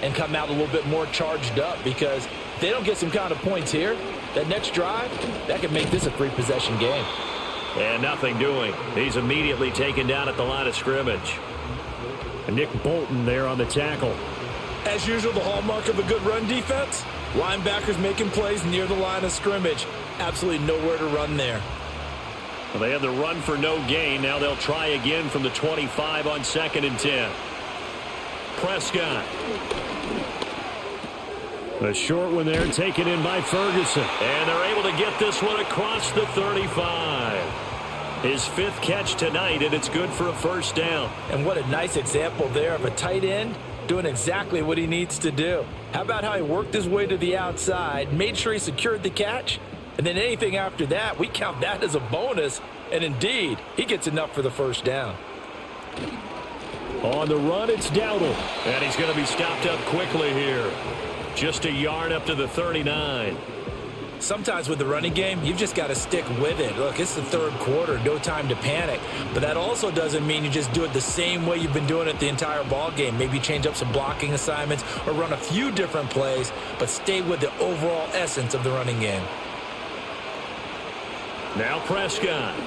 and come out a little bit more charged up, because if they don't get some kind of points here, that next drive, that could make this a three-possession game. And nothing doing. He's immediately taken down at the line of scrimmage. And Nick Bolton there on the tackle. As usual, the hallmark of a good run defense, linebackers making plays near the line of scrimmage. Absolutely nowhere to run there. Well, they had the run for no gain. Now they'll try again from the 25 on 2nd and 10. Prescott. The short one there taken in by Ferguson. And they're able to get this one across the 35. His 5th catch tonight, and it's good for a first down. And what a nice example there of a tight end doing exactly what he needs to do. How about how he worked his way to the outside, made sure he secured the catch, and then anything after that, we count that as a bonus. And indeed, he gets enough for the first down. On the run, it's Dowdle. And he's going to be stopped up quickly here. Just a yard up to the 39. Sometimes with the running game, you've just got to stick with it. Look, it's the third quarter, no time to panic. But that also doesn't mean you just do it the same way you've been doing it the entire ball game. Maybe change up some blocking assignments or run a few different plays, but stay with the overall essence of the running game. Now Prescott.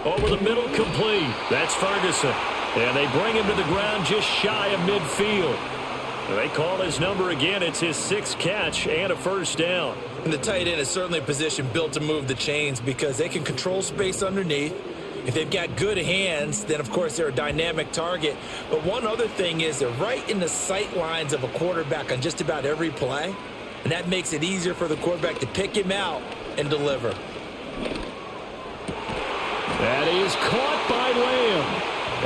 Over the middle, complete. That's Ferguson. And they bring him to the ground just shy of midfield. They call his number again. It's his 6th catch and a first down. And the tight end is certainly a position built to move the chains because they can control space underneath. If they've got good hands, then, of course, they're a dynamic target. But one other thing is they're right in the sight lines of a quarterback on just about every play. And that makes it easier for the quarterback to pick him out and deliver. That is caught by Lamb.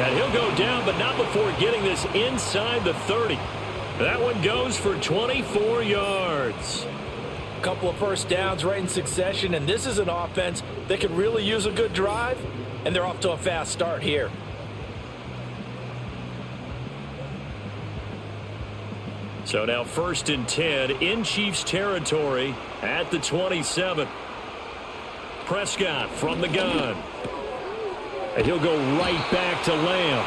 And he'll go down, but not before getting this inside the 30. That one goes for 24 yards. A couple of first downs right in succession, and this is an offense that could really use a good drive, and they're off to a fast start here. So now 1st and 10 in Chiefs territory at the 27. Prescott from the gun. And he'll go right back to Lamb.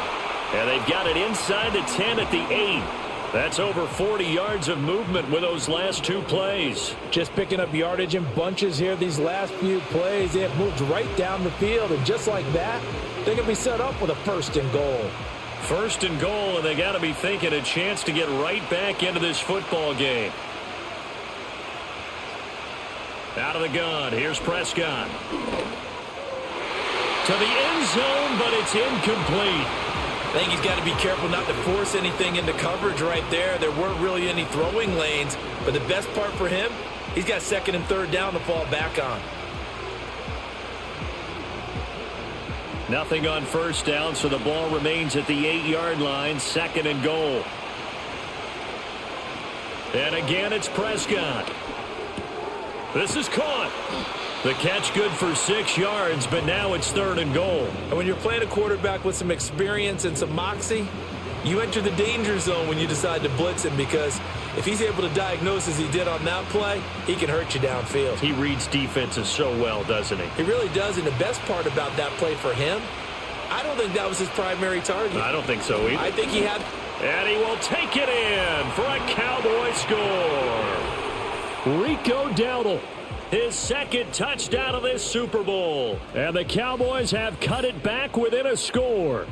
And they've got it inside the 10 at the 8. That's over 40 yards of movement with those last 2 plays. Just picking up yardage in bunches here these last few plays. They have moved right down the field, and just like that, they can be set up with a 1st and goal. 1st and goal, and they got to be thinking a chance to get right back into this football game. Out of the gun, here's Prescott. To the end zone, but it's incomplete. I think he's got to be careful not to force anything into coverage right there. There weren't really any throwing lanes, but the best part for him, he's got 2nd and 3rd down to fall back on. Nothing on first down, so the ball remains at the 8-yard line, 2nd and goal. And again, it's Prescott. This is caught. The catch good for 6 yards, but now it's 3rd and goal. And when you're playing a quarterback with some experience and some moxie, you enter the danger zone when you decide to blitz him, because if he's able to diagnose as he did on that play, he can hurt you downfield. He reads defenses so well, doesn't he? He really does, and the best part about that play for him, I don't think that was his primary target. I don't think so either. I think he had... And he will take it in for a Cowboy score. Rico Dowdle. His 2nd touchdown of this Super Bowl. And the Cowboys have cut it back within a score.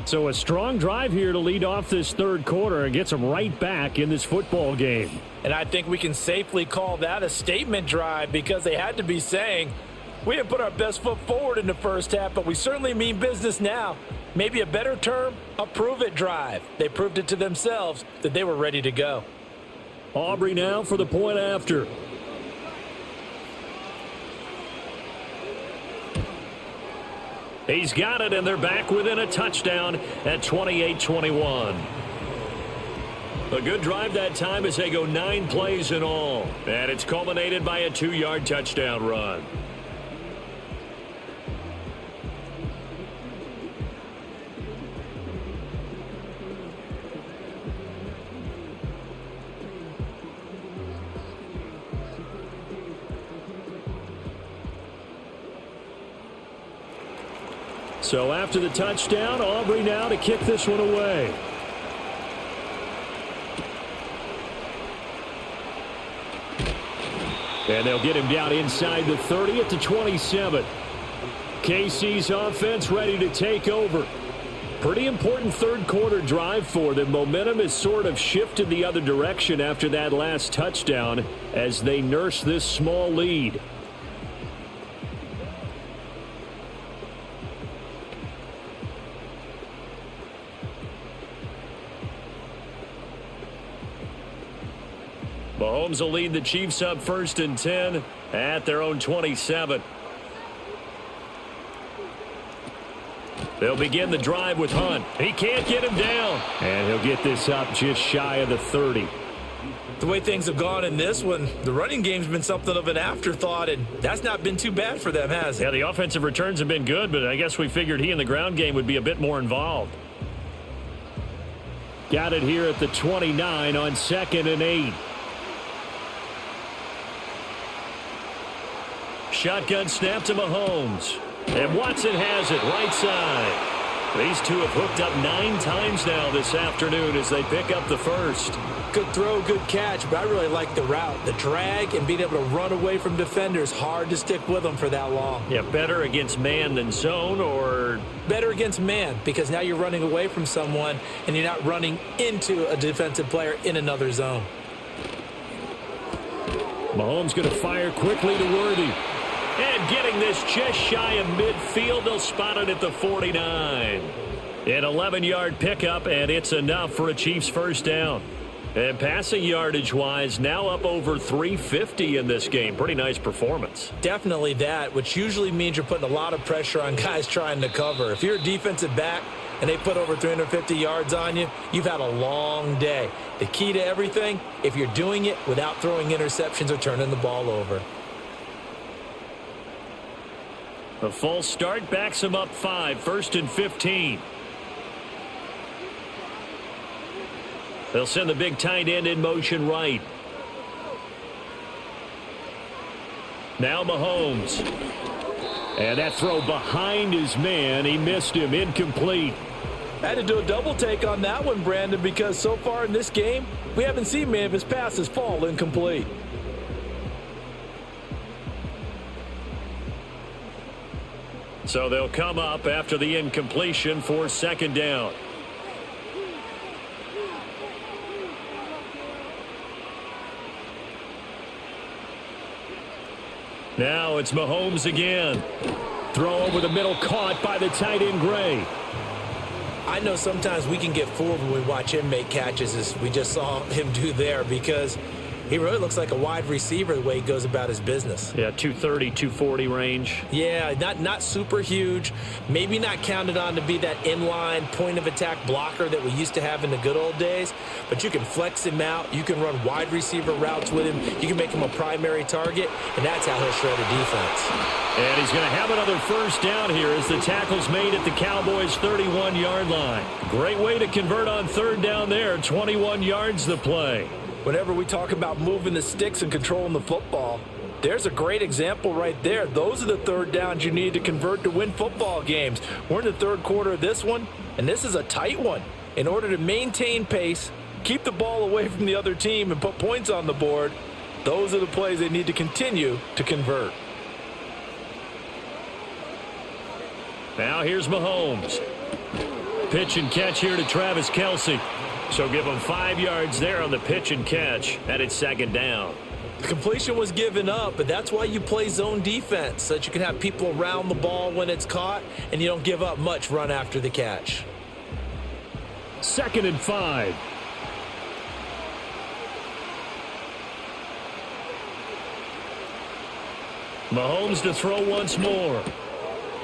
So a strong drive here to lead off this 3rd quarter and gets them right back in this football game. And I think we can safely call that a statement drive, because they had to be saying, we didn't put our best foot forward in the first half, but we certainly mean business now. Maybe a better term, a prove-it drive. They proved it to themselves that they were ready to go. Aubrey now for the point after. He's got it, and they're back within a touchdown at 28-21. A good drive that time as they go 9 plays in all. And it's culminated by a 2-yard touchdown run. So after the touchdown, Aubrey now to kick this one away. And they'll get him down inside the 30 at the 27. KC's offense ready to take over. Pretty important third quarter drive for them. Momentum has sort of shifted the other direction after that last touchdown as they nurse this small lead. Mahomes will lead the Chiefs up 1st and 10 at their own 27. They'll begin the drive with Hunt. He can't get him down. And he'll get this up just shy of the 30. The way things have gone in this one, the running game's been something of an afterthought, and that's not been too bad for them, has it? Yeah, the offensive returns have been good, but I guess we figured he in the ground game would be a bit more involved. Got it here at the 29 on 2nd and 8. Shotgun snap to Mahomes. And Watson has it right side. These two have hooked up 9 times now this afternoon as they pick up the first. Good throw, good catch, but I really like the route. The drag and being able to run away from defenders, hard to stick with them for that long. Yeah, better against man than zone, or? Better against man, because now you're running away from someone and you're not running into a defensive player in another zone. Mahomes going to fire quickly to Worthy. And getting this just shy of midfield, they'll spot it at the 49. An 11-yard pickup, and it's enough for a Chiefs first down. And passing yardage-wise, now up over 350 in this game. Pretty nice performance. Definitely that, which usually means you're putting a lot of pressure on guys trying to cover. If you're a defensive back and they put over 350 yards on you, you've had a long day. The key to everything, if you're doing it without throwing interceptions or turning the ball over. A false start backs him up 5, 1st and 15. They'll send the big tight end in motion right. Now Mahomes. And that throw behind his man. He missed him. Incomplete. I had to do a double take on that one, Brandon, because so far in this game, we haven't seen many of his passes fall incomplete. So they'll come up after the incompletion for 2nd down. Now it's Mahomes again. Throw over the middle, caught by the tight end Gray. I know sometimes we can get fooled when we watch him make catches, as we just saw him do there, because he really looks like a wide receiver the way he goes about his business. Yeah, 230, 240 range. Yeah, not super huge. Maybe not counted on to be that inline point-of-attack blocker that we used to have in the good old days. But you can flex him out. You can run wide receiver routes with him. You can make him a primary target, and that's how he'll shred a defense. And he's going to have another first down here as the tackle's made at the Cowboys' 31-yard line. Great way to convert on 3rd down there. 21 yards the play. Whenever we talk about moving the sticks and controlling the football, there's a great example right there. Those are the 3rd downs you need to convert to win football games. We're in the 3rd quarter of this one, and this is a tight one. In order to maintain pace, keep the ball away from the other team, and put points on the board, those are the plays they need to continue to convert. Now here's Mahomes. Pitch and catch here to Travis Kelce. So give him 5 yards there on the pitch and catch, and it's 2nd down. The completion was given up, but that's why you play zone defense, so that you can have people around the ball when it's caught, and you don't give up much run after the catch. 2nd and 5. Mahomes to throw once more.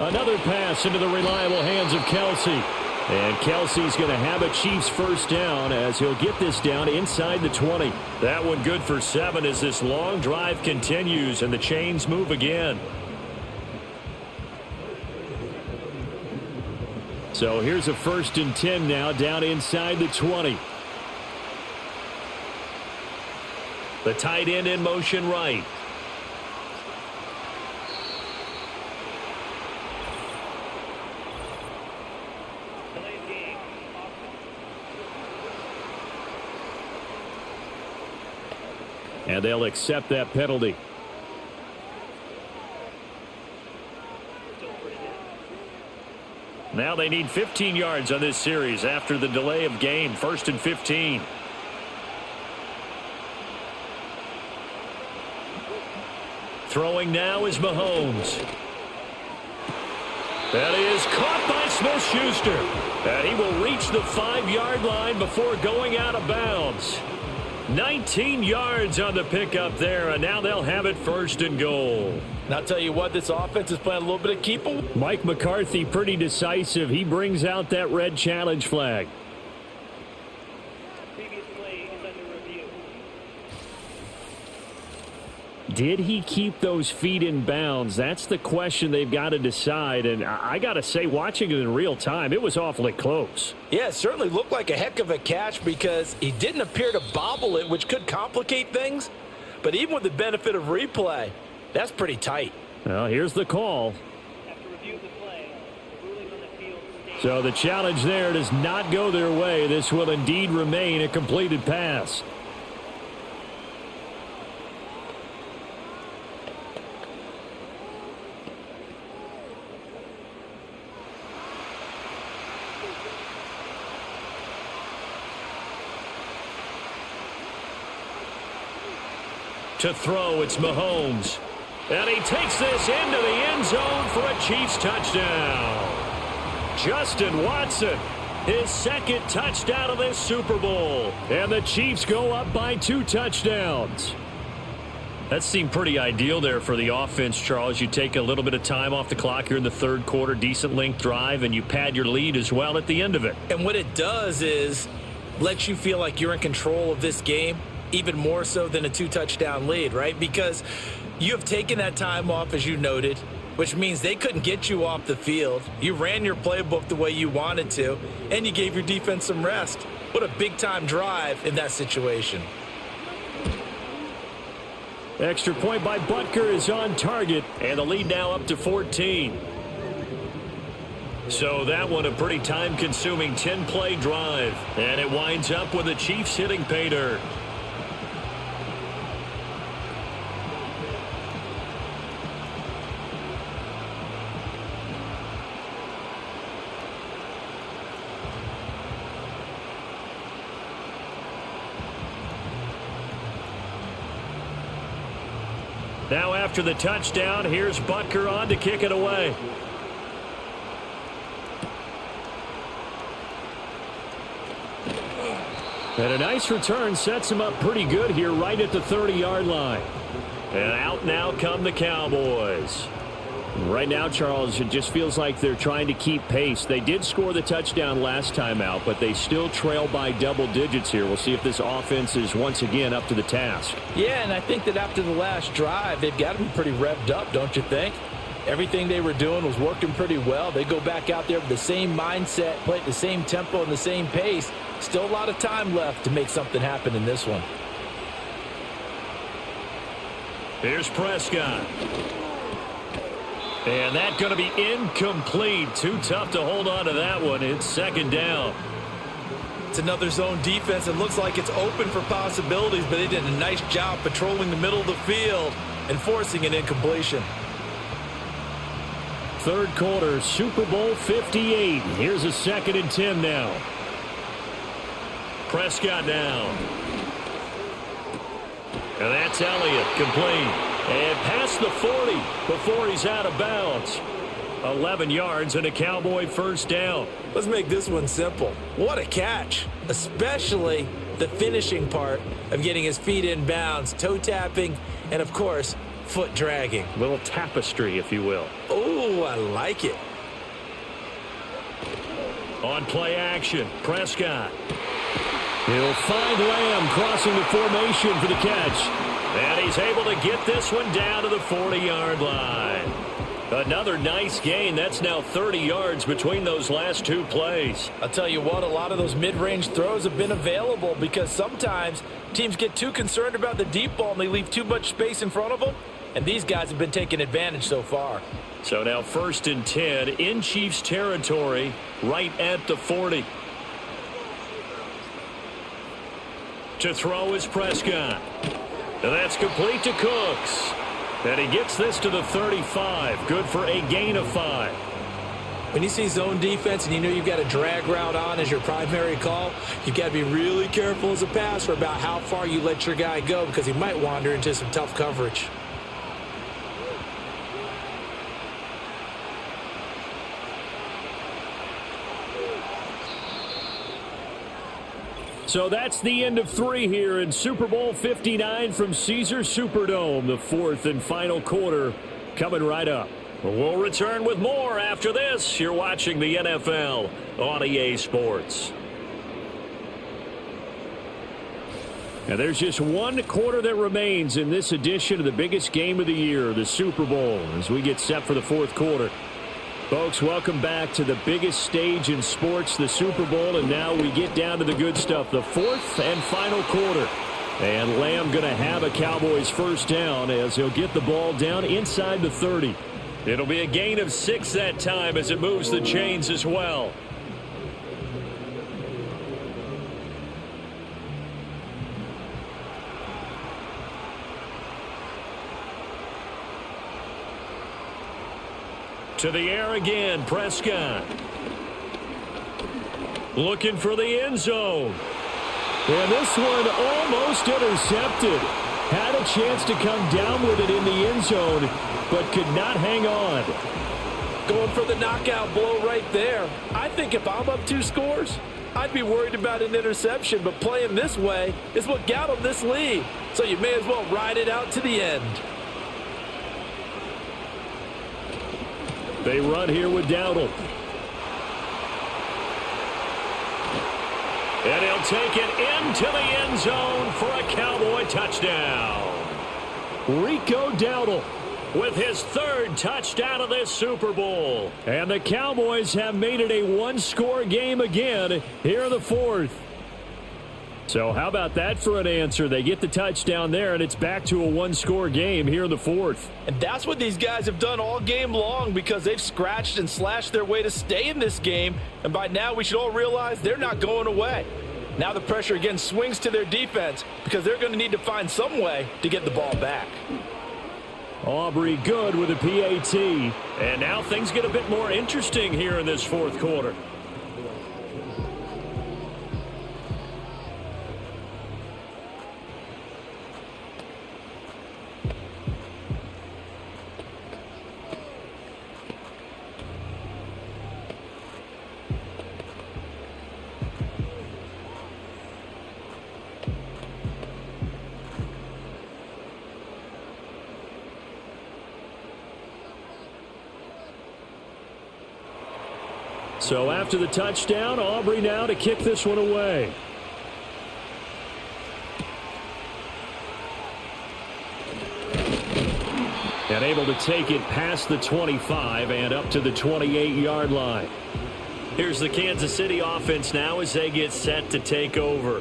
Another pass into the reliable hands of Kelsey. And Kelsey's going to have a Chiefs first down as he'll get this down inside the 20. That one good for 7 as this long drive continues and the chains move again. So here's a 1st and 10 now down inside the 20. The tight end in motion right. And they'll accept that penalty. Now they need 15 yards on this series after the delay of game. 1st and 15. Throwing now is Mahomes. That is caught by Smith-Schuster. And he will reach the 5-yard line before going out of bounds. 19 yards on the pickup there, and now they'll have it 1st and goal. And I'll tell you what, this offense is playing a little bit of keep-em. Mike McCarthy pretty decisive. He brings out that red challenge flag. Did he keep those feet in bounds? That's the question they've got to decide. And I got to say, watching it in real time, it was awfully close. Yeah, it certainly looked like a heck of a catch because he didn't appear to bobble it, which could complicate things. But even with the benefit of replay, that's pretty tight. Well, here's the call. So the challenge there does not go their way. This will indeed remain a completed pass. To throw, it's Mahomes. And he takes this into the end zone for a Chiefs touchdown. Justin Watson, his 2nd touchdown of this Super Bowl. And the Chiefs go up by 2 touchdowns. That seemed pretty ideal there for the offense, Charles. You take a little bit of time off the clock here in the 3rd quarter, decent length drive, and you pad your lead as well at the end of it. And what it does is lets you feel like you're in control of this game, even more so than a 2-touchdown lead, right? Because you have taken that time off, as you noted, which means they couldn't get you off the field. You ran your playbook the way you wanted to, and you gave your defense some rest. What a big-time drive in that situation. Extra point by Butker is on target, and the lead now up to 14. So that one a pretty time-consuming 10-play drive, and it winds up with the Chiefs hitting pay dirt. Now after the touchdown, here's Butker on to kick it away. And a nice return sets him up pretty good here right at the 30-yard line. And out now come the Cowboys. Right now, Charles, it just feels like they're trying to keep pace. They did score the touchdown last time out, but they still trail by double digits here. We'll see if this offense is once again up to the task. Yeah, and I think that after the last drive, they've got to be pretty revved up, don't you think? Everything they were doing was working pretty well. They go back out there with the same mindset, play at the same tempo and the same pace. Still a lot of time left to make something happen in this one. Here's Prescott. And that's going to be incomplete. Too tough to hold on to that one. It's 2nd down. It's another zone defense. It looks like it's open for possibilities, but they did a nice job patrolling the middle of the field and forcing an incompletion. 3rd quarter, Super Bowl 58. Here's a 2nd and 10 now. Prescott down. And that's Elliott, complete. And past the 40 before he's out of bounds. 11 yards and a Cowboy first down. Let's make this one simple. What a catch, especially the finishing part of getting his feet in bounds, toe tapping, and of course, foot dragging. Little tapestry, if you will. Oh, I like it. On play action, Prescott. He'll find Lamb crossing the formation for the catch. And he's able to get this one down to the 40-yard line. Another nice gain. That's now 30 yards between those last two plays. I'll tell you what, a lot of those mid-range throws have been available because sometimes teams get too concerned about the deep ball and they leave too much space in front of them. And these guys have been taking advantage so far. So now 1st and 10 in Chiefs territory, right at the 40. To throw is Prescott. And that's complete to Cooks. And he gets this to the 35. Good for a gain of 5. When you see zone defense and you know you've got a drag route on as your primary call, you've got to be really careful as a passer about how far you let your guy go because he might wander into some tough coverage. So that's the end of 3 here in Super Bowl 59 from Caesars Superdome. The 4th and final quarter coming right up. We'll return with more after this. You're watching the NFL on EA Sports. And there's just 1 quarter that remains in this edition of the biggest game of the year, the Super Bowl, as we get set for the 4th quarter. Folks, welcome back to the biggest stage in sports, the Super Bowl, and now we get down to the good stuff, the 4th and final quarter. And Lamb going to have a Cowboys first down as he'll get the ball down inside the 30. It'll be a gain of 6 that time as it moves the chains as well. To the air again, Prescott. Looking for the end zone. And this one almost intercepted. Had a chance to come down with it in the end zone, but could not hang on. Going for the knockout blow right there. I think if I'm up 2 scores, I'd be worried about an interception, but playing this way is what got them this lead. So you may as well ride it out to the end. They run here with Dowdle. And he'll take it into the end zone for a Cowboy touchdown. Rico Dowdle with his 3rd touchdown of this Super Bowl. And the Cowboys have made it a 1-score game again here in the 4th. So how about that for an answer? They get the touchdown there, and it's back to a 1-score game here in the 4th. And that's what these guys have done all game long because they've scratched and slashed their way to stay in this game. And by now we should all realize they're not going away. Now the pressure again swings to their defense because they're going to need to find some way to get the ball back. Aubrey good with a PAT. And now things get a bit more interesting here in this 4th quarter. So after the touchdown, Aubrey now to kick this one away. And able to take it past the 25 and up to the 28-yard line. Here's the Kansas City offense now as they get set to take over.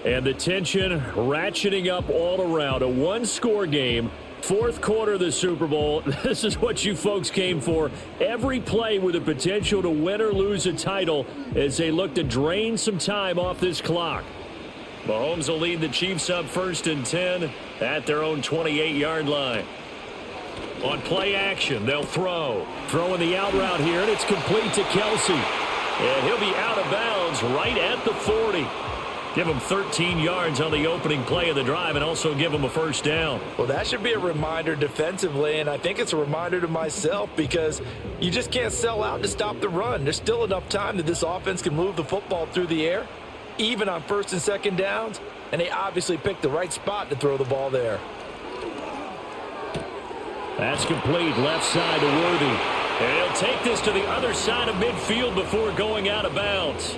And the tension ratcheting up all around. A 1-score game. 4th quarter of the Super Bowl. This is what you folks came for. Every play with the potential to win or lose a title as they look to drain some time off this clock. Mahomes will lead the Chiefs up 1st and 10 at their own 28-yard line. On play action, they'll throw. Throwing the out route here, and it's complete to Kelsey. And he'll be out of bounds right at the 40. Give him 13 yards on the opening play of the drive and also give him a first down. Well, that should be a reminder defensively, and I think it's a reminder to myself because you just can't sell out to stop the run. There's still enough time that this offense can move the football through the air, even on 1st and 2nd downs, and they obviously picked the right spot to throw the ball there. That's complete, left side to Worthy. And he'll take this to the other side of midfield before going out of bounds.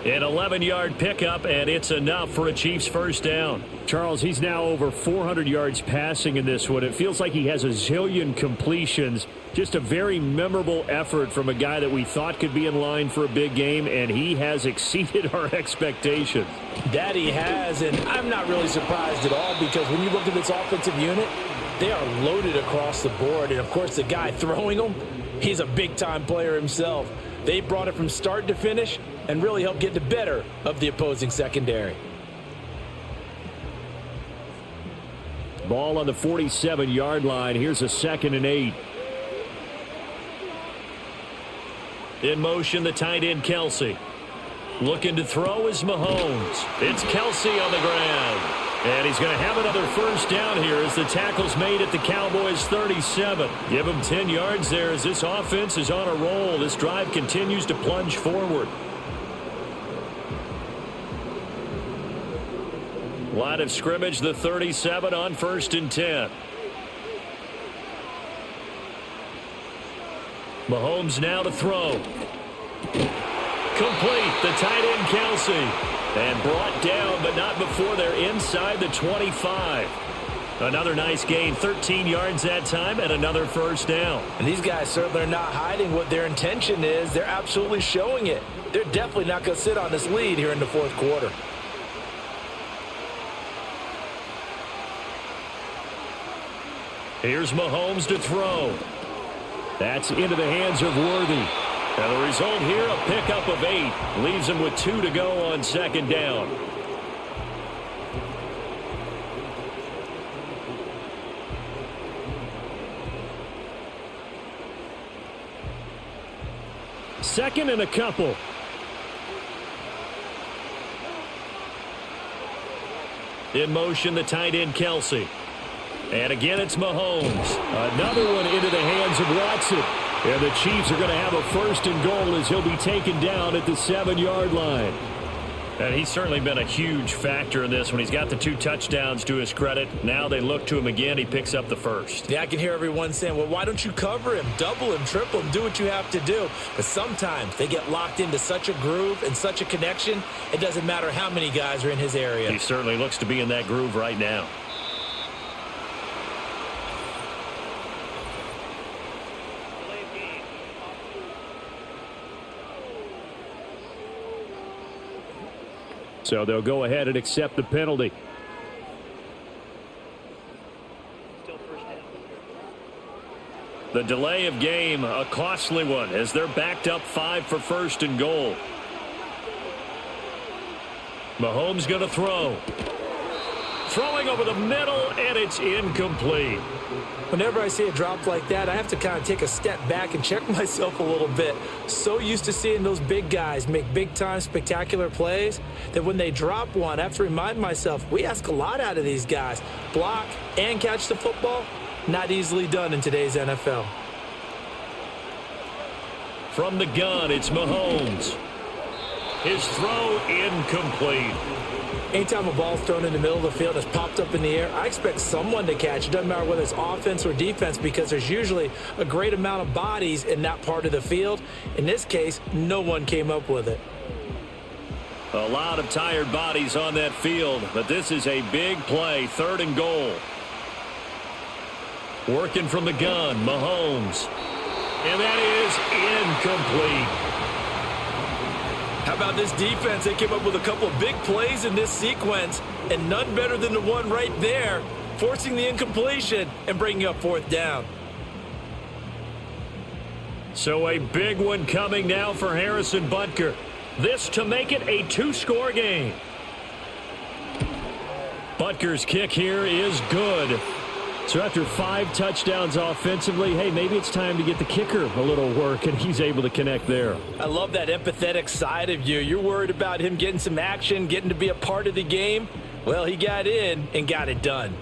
An 11-yard pickup, and it's enough for a Chiefs first down. Charles, he's now over 400 yards passing in this one. It feels like he has a zillion completions. Just a very memorable effort from a guy that we thought could be in line for a big game, and he has exceeded our expectations. That he has, and I'm not really surprised at all because when you look at this offensive unit, they are loaded across the board. And, of course, the guy throwing them, he's a big-time player himself. They brought it from start to finish and really helped get the better of the opposing secondary. Ball on the 47-yard line. Here's a 2nd and 8. In motion, the tight end, Kelsey. Looking to throw is Mahomes. It's Kelsey on the ground. And he's going to have another first down here as the tackle's made at the Cowboys' 37. Give him 10 yards there as this offense is on a roll. This drive continues to plunge forward. Line of scrimmage, the 37 on 1st and 10. Mahomes now to throw. Complete, the tight end Kelsey. And brought down, but not before they're inside the 25. Another nice gain, 13 yards that time, and another first down. And these guys certainly are not hiding what their intention is. They're absolutely showing it. They're definitely not going to sit on this lead here in the 4th quarter. Here's Mahomes to throw. That's into the hands of Worthy. And the result here, a pickup of 8. Leaves him with 2 to go on 2nd down. Second and a couple. In motion, the tight end, Kelsey. And again, it's Mahomes. Another one into the hands of Watson. And the Chiefs are going to have a 1st and goal as he'll be taken down at the 7-yard line. And he's certainly been a huge factor in this when he's got the 2 touchdowns to his credit. Now they look to him again. He picks up the first. Yeah, I can hear everyone saying, well, why don't you cover him, double him, triple him, do what you have to do. But sometimes they get locked into such a groove and such a connection, it doesn't matter how many guys are in his area. He certainly looks to be in that groove right now. So they'll go ahead and accept the penalty. The delay of game, a costly one, as they're backed up 5 for 1st and goal. Mahomes going to throw. Throwing over the middle, and it's incomplete. Whenever I see a drop like that, I have to kind of take a step back and check myself a little bit. So used to seeing those big guys make big-time spectacular plays that when they drop one, I have to remind myself, we ask a lot out of these guys. Block and catch the football, not easily done in today's NFL. From the gun, it's Mahomes. His throw incomplete. Anytime a ball's thrown in the middle of the field and it's popped up in the air, I expect someone to catch. It doesn't matter whether it's offense or defense because there's usually a great amount of bodies in that part of the field. In this case, no one came up with it. A lot of tired bodies on that field, but this is a big play, 3rd and goal. Working from the gun, Mahomes. And that is incomplete. How about this defense? They came up with a couple of big plays in this sequence, and none better than the one right there, forcing the incompletion and bringing up 4th down. So a big one coming now for Harrison Butker. This to make it a 2-score game. Butker's kick here is good. So after 5 touchdowns offensively, hey, maybe it's time to get the kicker a little work, and he's able to connect there. I love that empathetic side of you. You're worried about him getting some action, getting to be a part of the game. Well, he got in and got it done.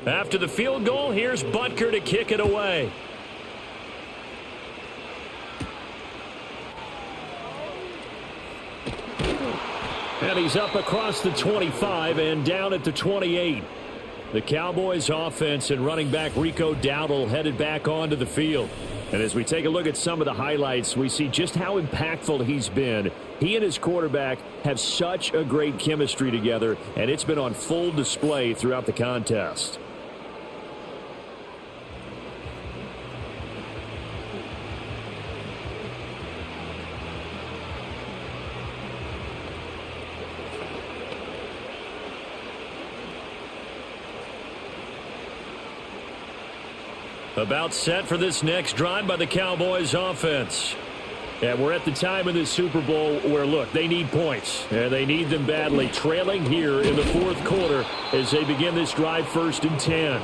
After the field goal, here's Butker to kick it away. And he's up across the 25 and down at the 28. The Cowboys offense and running back Rico Dowdle headed back onto the field. And as we take a look at some of the highlights, we see just how impactful he's been. He and his quarterback have such a great chemistry together, and it's been on full display throughout the contest. About set for this next drive by the Cowboys offense. And we're at the time in this Super Bowl where, look, they need points. And they need them badly. Trailing here in the fourth quarter as they begin this drive 1st and 10.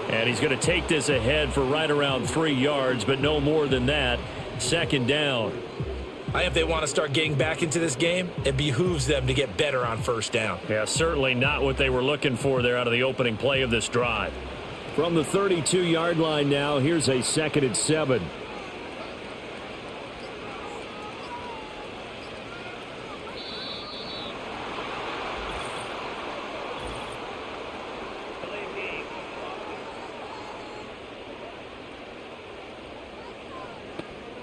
And he's going to take this ahead for right around 3 yards, but no more than that. 2nd down. If they want to start getting back into this game, it behooves them to get better on 1st down. Yeah, certainly not what they were looking for there out of the opening play of this drive. From the 32-yard line now, here's a 2nd and 7.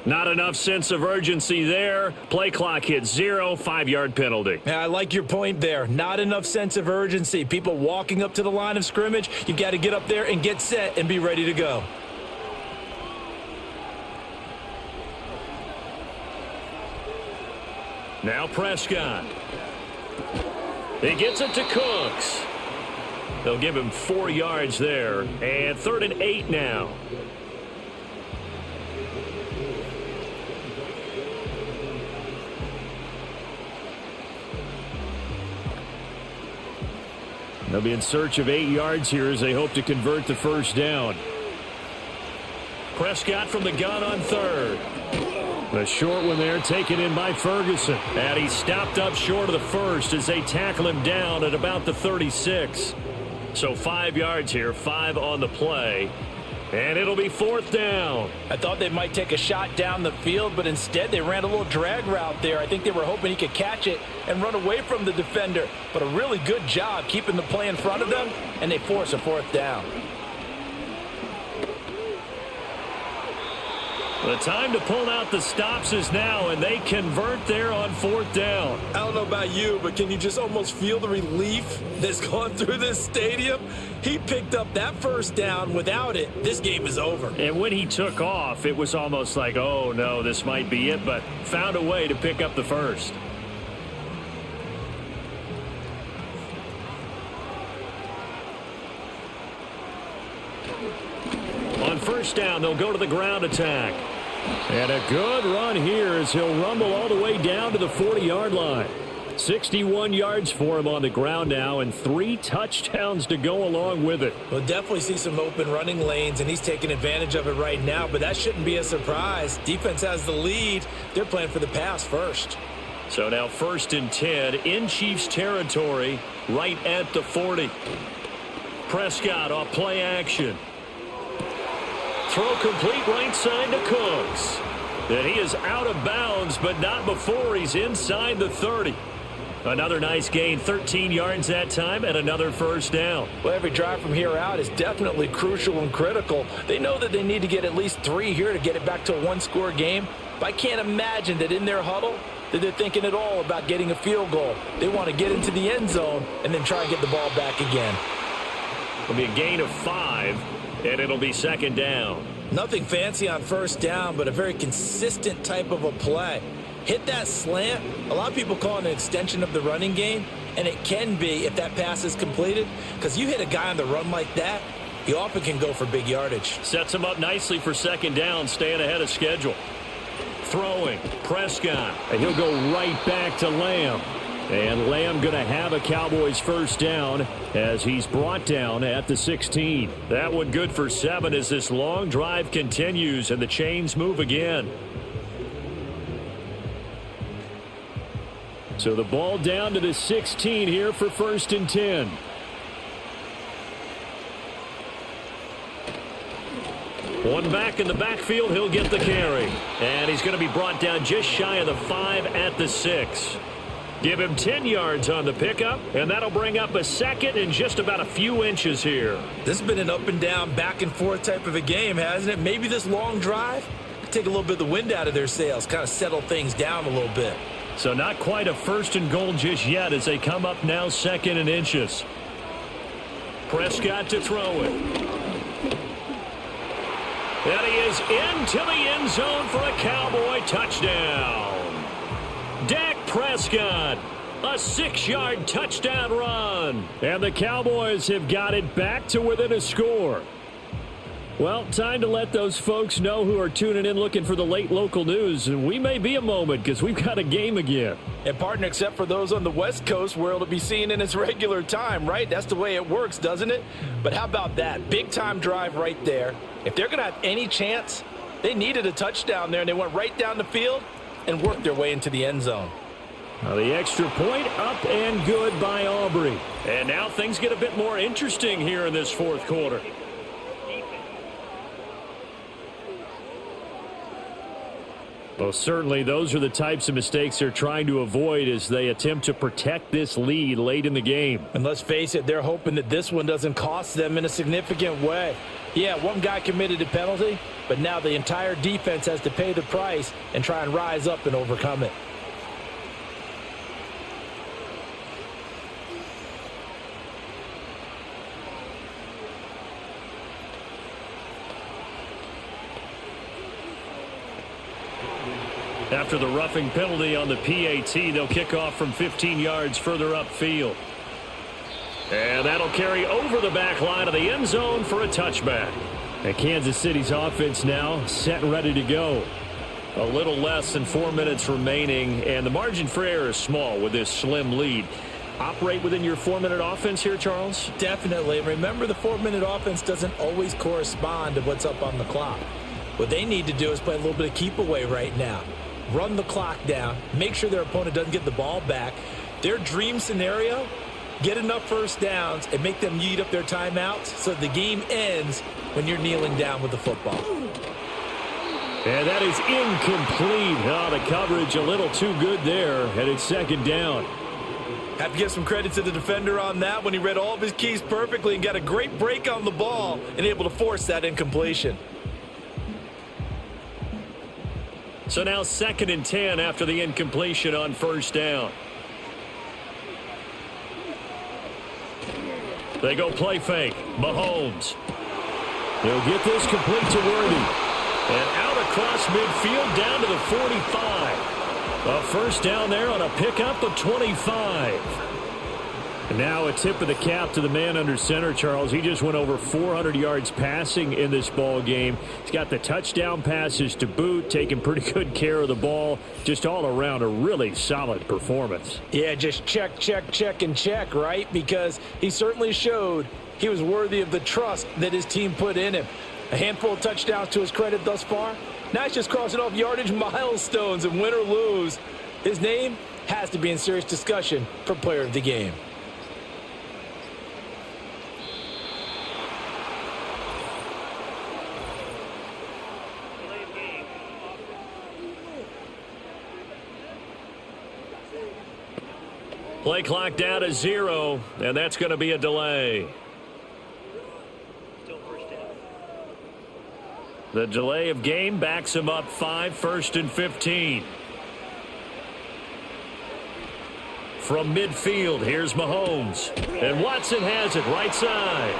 Not enough sense of urgency there. Play clock hits 0, 5-yard penalty. Yeah, I like your point there. Not enough sense of urgency. People walking up to the line of scrimmage, you've got to get up there and get set and be ready to go. Now Prescott. He gets it to Cooks. They'll give him 4 yards there. And 3rd and 8 now. They'll be in search of 8 yards here as they hope to convert the 1st down. Prescott from the gun on 3rd. The short one there taken in by Ferguson. And he's stopped up short of the 1st as they tackle him down at about the 36. So 5 yards here, 5 on the play. And it'll be 4th down. I thought they might take a shot down the field, but instead they ran a little drag route there. I think they were hoping he could catch it and run away from the defender. But a really good job keeping the play in front of them, and they force a 4th down. The time to pull out the stops is now, and they convert there on 4th down. I don't know about you, but can you just almost feel the relief that's gone through this stadium? He picked up that 1st down. Without it, this game is over. And when he took off, it was almost like, oh, no, this might be it, but found a way to pick up the 1st. On 1st down, they'll go to the ground attack. And a good run here as he'll rumble all the way down to the 40-yard line. 61 yards for him on the ground now and 3 touchdowns to go along with it. We'll definitely see some open running lanes, and he's taking advantage of it right now, but that shouldn't be a surprise. Defense has the lead. They're playing for the pass first. So now 1st and 10 in Chiefs territory right at the 40. Prescott off play action. Throw complete right side to Cooks. And he is out of bounds, but not before he's inside the 30. Another nice gain, 13 yards that time, and another 1st down. Well, every drive from here out is definitely crucial and critical. They know that they need to get at least 3 here to get it back to a 1-score game. But I can't imagine that in their huddle that they're thinking at all about getting a field goal. They want to get into the end zone and then try and get the ball back again. It'll be a gain of 5. And it'll be 2nd down. Nothing fancy on 1st down, but a very consistent type of a play. Hit that slant. A lot of people call it an extension of the running game, and it can be if that pass is completed, because you hit a guy on the run like that, he often can go for big yardage. Sets him up nicely for 2nd down, staying ahead of schedule. Throwing, Prescott, and he'll go right back to Lamb. And Lamb going to have a Cowboys 1st down as he's brought down at the 16. That one good for 7 as this long drive continues and the chains move again. So the ball down to the 16 here for 1st and 10. One back in the backfield, he'll get the carry. And he's going to be brought down just shy of the 5 at the 6. Give him 10 yards on the pickup, and that'll bring up a second in just about a few inches here. This has been an up and down, back and forth type of a game, hasn't it? Maybe this long drive could take a little bit of the wind out of their sails, kind of settle things down a little bit. So not quite a 1st and goal just yet as they come up now 2nd and inches. Prescott to throw it. And he is into the end zone for a Cowboy touchdown. Dak Prescott, a 6-yard touchdown run. And the Cowboys have got it back to within a score. Well, time to let those folks know who are tuning in looking for the late local news. And we may be a moment because we've got a game again. And partner, except for those on the West Coast where it'll be seen in its regular time, right? That's the way it works, doesn't it? But how about that? Big time drive right there. If they're going to have any chance, they needed a touchdown there, and they went right down the field and worked their way into the end zone. Now the extra point up and good by Aubrey. And now things get a bit more interesting here in this 4th quarter. Well, certainly those are the types of mistakes they're trying to avoid as they attempt to protect this lead late in the game. And let's face it, they're hoping that this one doesn't cost them in a significant way. Yeah, one guy committed a penalty, but now the entire defense has to pay the price and try and rise up and overcome it. After the roughing penalty on the PAT, they'll kick off from 15 yards further upfield. And that'll carry over the back line of the end zone for a touchback. And Kansas City's offense now set and ready to go. A little less than 4 minutes remaining, and the margin for error is small with this slim lead. Operate within your 4-minute offense here, Charles? Definitely. Remember, the 4-minute offense doesn't always correspond to what's up on the clock. What they need to do is play a little bit of keep away right now. Run the clock down, make sure their opponent doesn't get the ball back. Their dream scenario, get enough first downs and make them eat up their timeouts so the game ends when you're kneeling down with the football. And that is incomplete. Oh, the coverage a little too good there, and it's 2nd down. Have to give some credit to the defender on that when he read all of his keys perfectly and got a great break on the ball and able to force that incompletion. So now 2nd and 10 after the incompletion on 1st down. They go play fake. Mahomes. They'll get this complete to Worthy. And out across midfield down to the 45. A 1st down there on a pickup of 25. And now a tip of the cap to the man under center, Charles. He just went over 400 yards passing in this ball game. He's got the touchdown passes to boot, taking pretty good care of the ball. Just all around a really solid performance. Yeah, just check, check, check, and check, right? Because he certainly showed he was worthy of the trust that his team put in him. A handful of touchdowns to his credit thus far. Now he's just crossing off yardage milestones, and win or lose, his name has to be in serious discussion for player of the game. Play clock down to 0, and that's going to be a delay. The delay of game backs him up 5, 1st and 15. From midfield, here's Mahomes. And Watson has it right side.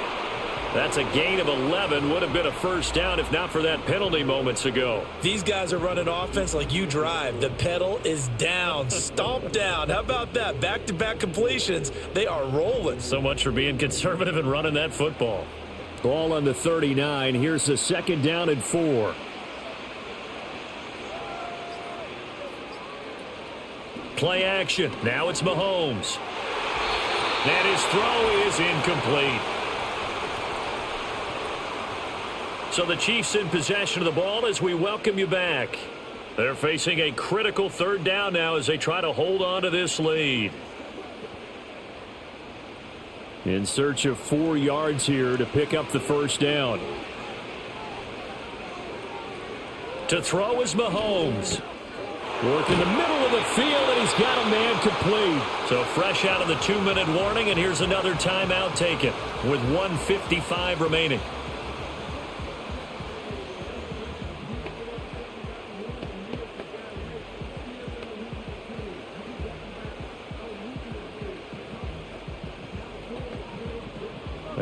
That's a gain of 11. Would have been a 1st down if not for that penalty moments ago. These guys are running offense like you drive. The pedal is down, stomp down. How about that? Back-to-back completions. They are rolling. So much for being conservative and running that football. Ball on the 39. Here's the 2nd down and 4. Play action. Now it's Mahomes. And his throw is incomplete. So the Chiefs in possession of the ball as we welcome you back. They're facing a critical 3rd down now as they try to hold on to this lead. In search of 4 yards here to pick up the 1st down. To throw is Mahomes. Work in the middle of the field, and he's got a man complete. So fresh out of the 2-minute warning, and here's another timeout taken with 1:55 remaining.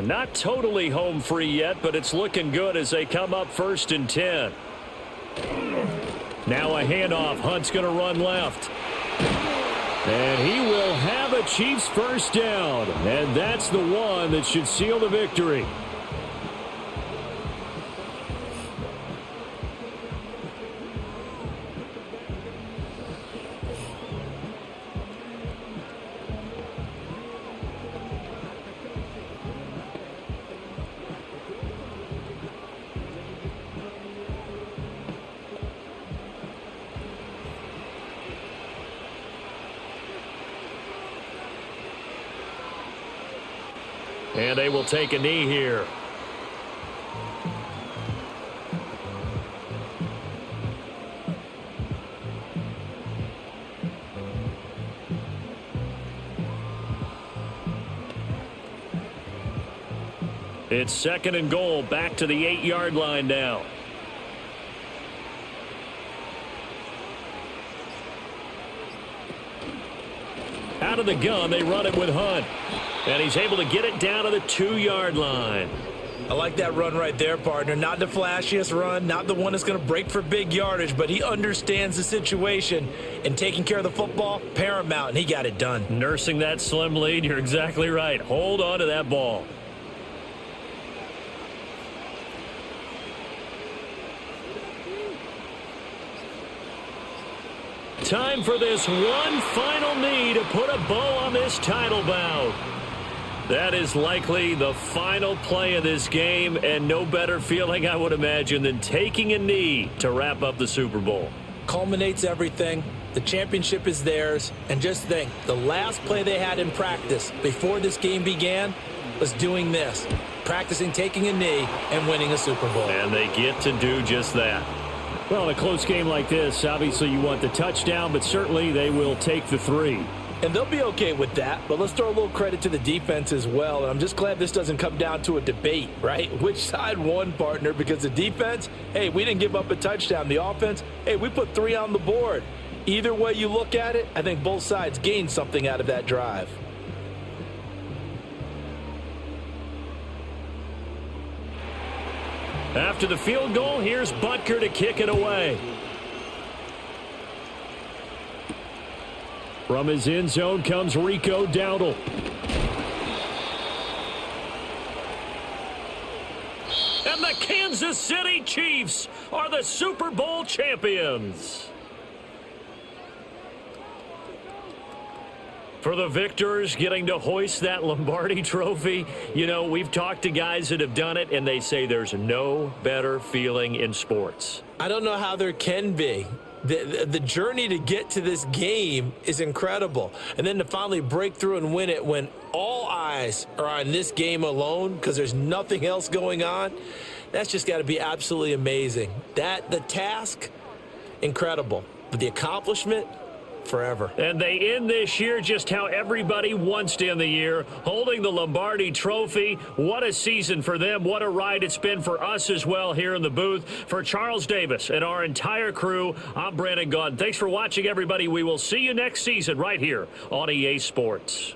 Not totally home free yet, but it's looking good as they come up 1st and 10. Now a handoff. Hunt's going to run left. And he will have a Chiefs first down. And that's the one that should seal the victory. And they will take a knee here. It's 2nd and goal, back to the 8-yard line now. Out of the gun, they run it with Hunt. And he's able to get it down to the 2-yard line. I like that run right there, partner. Not the flashiest run, not the one that's going to break for big yardage, but he understands the situation, and taking care of the football, paramount, and he got it done. Nursing that slim lead, you're exactly right. Hold on to that ball. Time for this one final knee to put a bow on this title bout. That is likely the final play of this game, and no better feeling, I would imagine, than taking a knee to wrap up the Super Bowl. Culminates everything. The championship is theirs. And just think, the last play they had in practice before this game began was doing this, practicing taking a knee and winning a Super Bowl. And they get to do just that. Well, in a close game like this, obviously you want the touchdown, but certainly they will take the 3. And they'll be okay with that, but let's throw a little credit to the defense as well. And I'm just glad this doesn't come down to a debate, right? Which side won, partner? Because the defense, hey, we didn't give up a touchdown. The offense, hey, we put 3 on the board. Either way you look at it, I think both sides gained something out of that drive. After the field goal, here's Butker to kick it away. From his end zone comes Rico Dowdle. And the Kansas City Chiefs are the Super Bowl champions. For the victors, getting to hoist that Lombardi trophy, you know, we've talked to guys that have done it, and they say there's no better feeling in sports. I don't know how there can be. The journey to get to this game is incredible. And then to finally break through and win it when all eyes are on this game alone because there's nothing else going on, that's just got to be absolutely amazing. The task, incredible. But the accomplishment, forever. And they end this year just how everybody wants to end the year, holding the Lombardi trophy. What a season for them. What a ride it's been for us as well here in the booth. For Charles Davis and our entire crew, I'm Brandon Gaudin. Thanks for watching, everybody. We will see you next season right here on EA Sports.